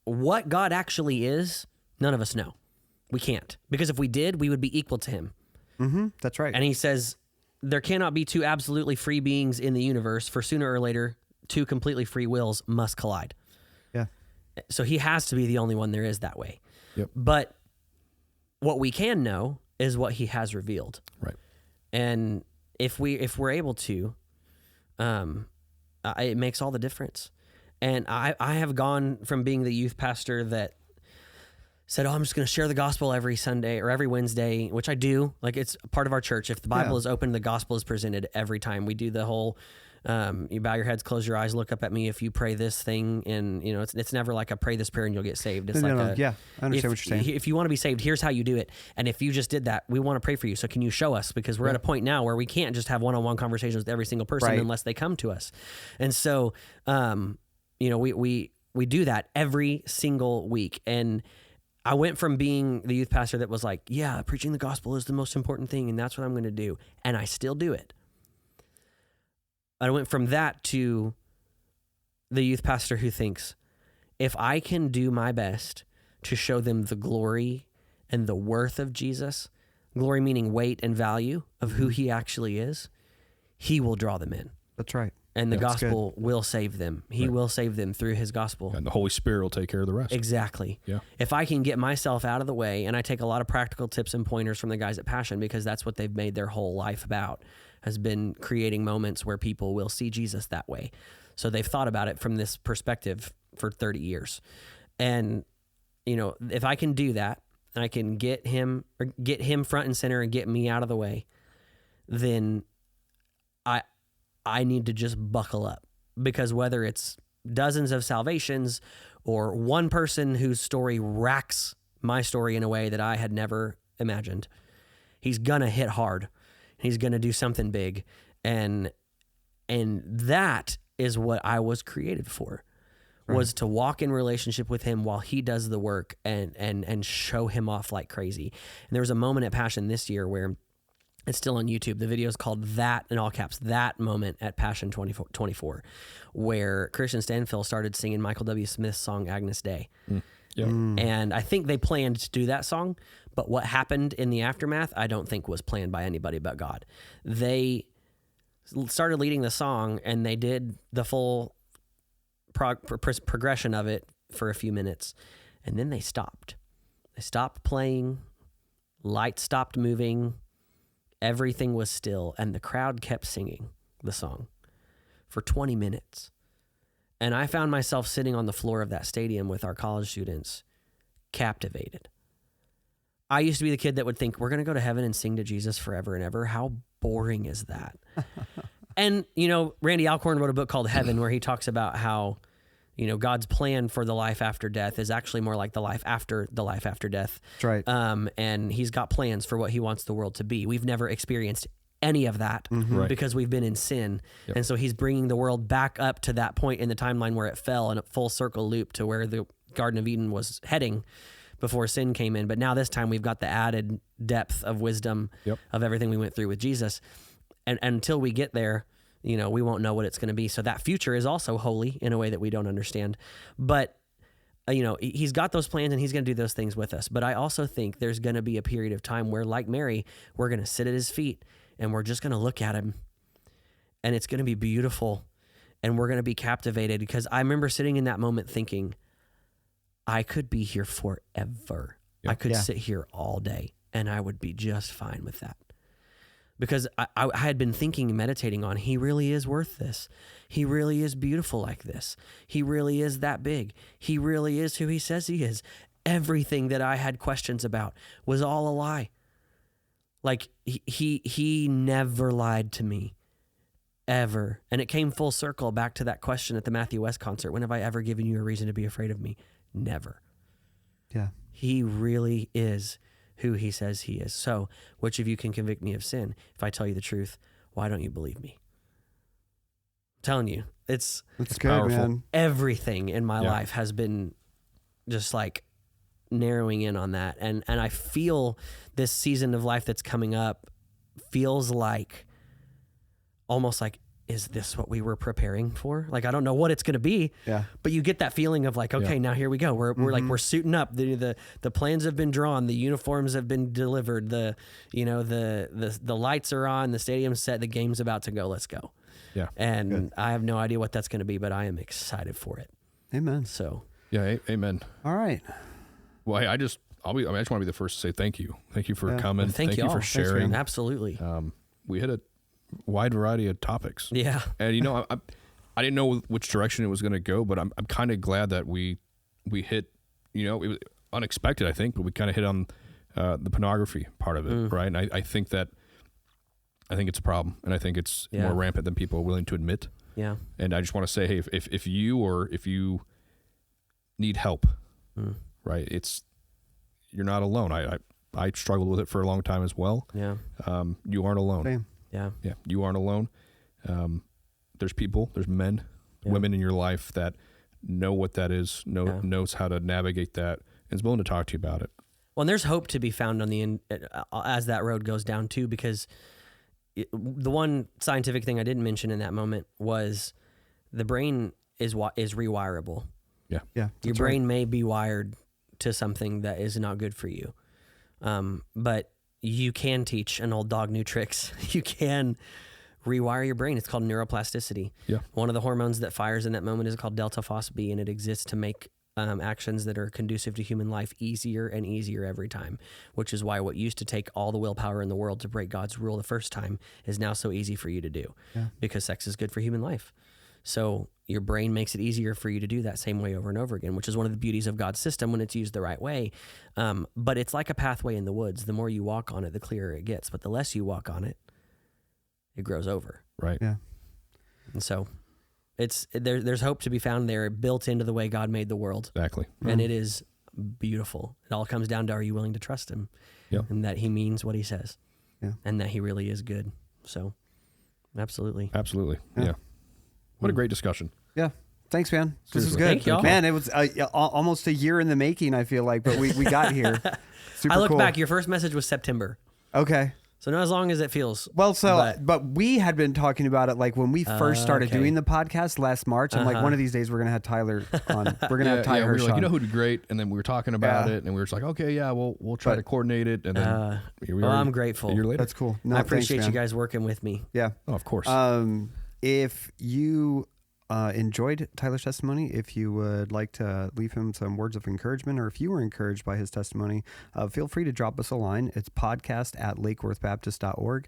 what God actually is, none of us know. We can't, because if we did, we would be equal to him. Mm-hmm. That's right. And he says, there cannot be two absolutely free beings in the universe, for sooner or later, two completely free wills must collide. Yeah. So he has to be the only one there is that way. Yep. But what we can know is what he has revealed. Right. And if we're able to, it makes all the difference. And I have gone from being the youth pastor that said, I'm just going to share the gospel every Sunday or every Wednesday, which I do. Like, it's a part of our church. If the Bible is open, the gospel is presented every time. We do the whole, you bow your heads, close your eyes, look up at me if you pray this thing. And, it's never like a pray this prayer and you'll get saved. It's I understand what you're saying. If you want to be saved, here's how you do it. And if you just did that, we want to pray for you. So can you show us? Because we're at a point now where we can't just have one-on-one conversations with every single person unless they come to us. And so, we do that every single week. And I went from being the youth pastor that was like, yeah, preaching the gospel is the most important thing, and that's what I'm going to do. And I still do it. I went from that to the youth pastor who thinks, if I can do my best to show them the glory and the worth of Jesus, glory meaning weight and value of who he actually is, he will draw them in. That's right. And the gospel will save them. He will save them through his gospel. And the Holy Spirit will take care of the rest. Exactly. Yeah. If I can get myself out of the way, and I take a lot of practical tips and pointers from the guys at Passion, because that's what they've made their whole life about, has been creating moments where people will see Jesus that way. So they've thought about it from this perspective for 30 years. And, if I can do that, and I can get him front and center and get me out of the way, then I need to just buckle up, because whether it's dozens of salvations or one person whose story racks my story in a way that I had never imagined, he's gonna hit hard. He's going to do something big. And that is what I was created for, was to walk in relationship with him while he does the work and show him off like crazy. And there was a moment at Passion this year where it's still on YouTube. The video is called That, in all caps, That Moment at Passion 24, where Christian Stanfill started singing Michael W. Smith's song Agnus Dei. And I think they planned to do that song, but what happened in the aftermath, I don't think was planned by anybody but God. They started leading the song, and they did the full progression of it for a few minutes, and then they stopped. They stopped playing, lights stopped moving, everything was still, and the crowd kept singing the song for 20 minutes. And I found myself sitting on the floor of that stadium with our college students, captivated. I used to be the kid that would think, we're going to go to heaven and sing to Jesus forever and ever. How boring is that? And, Randy Alcorn wrote a book called Heaven, where he talks about how, God's plan for the life after death is actually more like the life after death. That's right. And he's got plans for what he wants the world to be. We've never experienced any of that because we've been in sin. Yep. And so he's bringing the world back up to that point in the timeline where it fell in a full circle loop to where the Garden of Eden was heading before sin came in. But now this time we've got the added depth of wisdom of everything we went through with Jesus. And until we get there, we won't know what it's going to be. So that future is also holy in a way that we don't understand. But, he's got those plans and he's going to do those things with us. But I also think there's going to be a period of time where, like Mary, we're going to sit at his feet and we're just going to look at him, and it's going to be beautiful, and we're going to be captivated, because I remember sitting in that moment thinking, I could be here forever. I could sit here all day and I would be just fine with that. Because I had been thinking and meditating on, he really is worth this. He really is beautiful like this. He really is that big. He really is who he says he is. Everything that I had questions about was all a lie. Like, he never lied to me, ever. And it came full circle back to that question at the Matthew West concert. When have I ever given you a reason to be afraid of me? Never. Yeah. He really is who he says he is. So, which of you can convict me of sin? If I tell you the truth, why don't you believe me? I'm telling you, it's good, powerful. man. Everything in my life has been just like narrowing in on that. And I feel this season of life that's coming up feels like almost like, is this what we were preparing for? Like, I don't know what it's going to be, but you get that feeling of like, okay, now here we go. We're like, we're suiting up. The plans have been drawn. The uniforms have been delivered. The lights are on, the stadium's set, the game's about to go. Let's go. Yeah. And Good. I have no idea what that's going to be, but I am excited for it. Amen. So, Yeah. Amen. All right. Well, I just want to be the first to say thank you. Thank you for coming. Thank you for all. sharing. Absolutely. We hit a wide variety of topics. Yeah. And I didn't know which direction it was going to go, but I'm kind of glad that we hit, it was unexpected, I think, but we kind of hit on the pornography part of it, right? And I think it's a problem, and I think it's more rampant than people are willing to admit. Yeah. And I just want to say, hey, if you need help, right? You're not alone. I struggled with it for a long time as well. Yeah. You aren't alone. Same. Yeah. Yeah. You aren't alone. There's men, women in your life that know what that is, knows how to navigate that, and is willing to talk to you about it. Well, and there's hope to be found on the end as that road goes down too, because the one scientific thing I didn't mention in that moment was the brain is rewirable. Yeah. Yeah. Your brain may be wired to something that is not good for you. But you can teach an old dog new tricks. You can rewire your brain. It's called neuroplasticity. Yeah. One of the hormones that fires in that moment is called delta phos B, and it exists to make actions that are conducive to human life easier and easier every time, which is why what used to take all the willpower in the world to break God's rule the first time is now so easy for you to do, because sex is good for human life. So your brain makes it easier for you to do that same way over and over again, which is one of the beauties of God's system when it's used the right way. But it's like a pathway in the woods. The more you walk on it, the clearer it gets. But the less you walk on it, it grows over. Right. Yeah. And so there's hope to be found there, built into the way God made the world. Exactly. And it is beautiful. It all comes down to, are you willing to trust him? Yeah. And that he means what he says. and that he really is good. So absolutely. Yeah. What a great discussion. Yeah. Thanks, man. This is Seriously. good. Thank y'all. Man, it was almost a year in the making, I feel like, but we got here. Super I look cool. back, your first message was September. Okay. So not as long as it feels. Well, but we had been talking about it like when we first started okay. doing the podcast last March. I'm like, one of these days we're going to have Tyler on. We're going to have Tyler we were Hirsch like, on. you know who'd be great? And then we were talking about Yeah. it, and we were just like, okay, yeah, we'll try to coordinate it. And then here we are. I'm grateful. A year later. That's cool. No, I appreciate thanks, you man. guys working with me. Yeah. Oh, of course. If you enjoyed Tyler's testimony, if you would like to leave him some words of encouragement, or if you were encouraged by his testimony, feel free to drop us a line. It's podcast@lakeworthbaptist.org.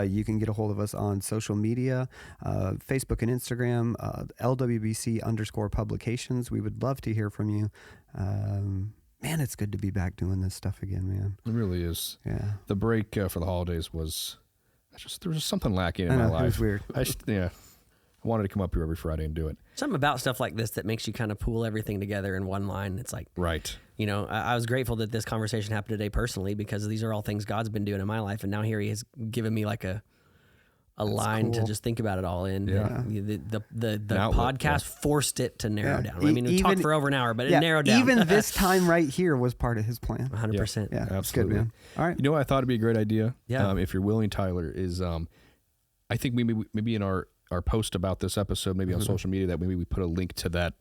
You can get a hold of us on social media, Facebook and Instagram, LWBC_publications. We would love to hear from you. Man, it's good to be back doing this stuff again, man. It really is. Yeah. The break for the holidays was there was just something lacking in I my know, life. it was weird. I wanted to come up here every Friday and do it. Something about stuff like this that makes you kind of pool everything together in one line. It's like, Right. you know, I was grateful that this conversation happened today personally, because these are all things God's been doing in my life. And now here he has given me like a line to cool. just think about it all in. Yeah. The outlet, podcast forced it to narrow Yeah. down. I mean, we talked for over an hour, but it narrowed down. Even this time right here was part of his plan. 100%. Yeah, Absolutely. it's good, man. All right. You know what I thought would be a great idea? Yeah. If you're willing, Tyler, is I think maybe in our post about this episode, maybe on social media, that maybe we put a link to that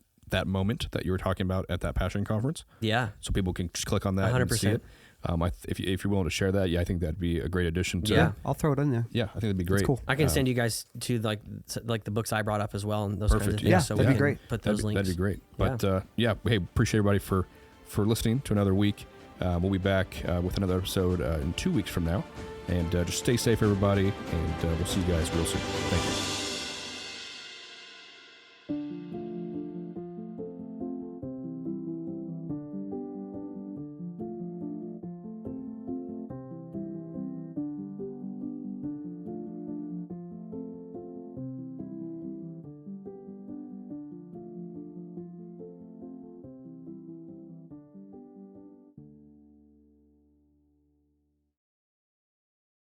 moment that you were talking about at that Passion Conference. Yeah. So people can just click on that 100%. and see it. If you're willing to share that, I think that'd be a great addition to Yeah. I'll throw it in there. Yeah, I think that'd be great. That's cool. I can send you guys to like the books I brought up as well, and those kinds of Perfect. things. Yeah, so that'd we be can great. put those links. That'd be great. But hey, appreciate everybody for listening to another week. We'll be back with another episode in 2 weeks from now. And just stay safe, everybody, and we'll see you guys real soon. Thank you.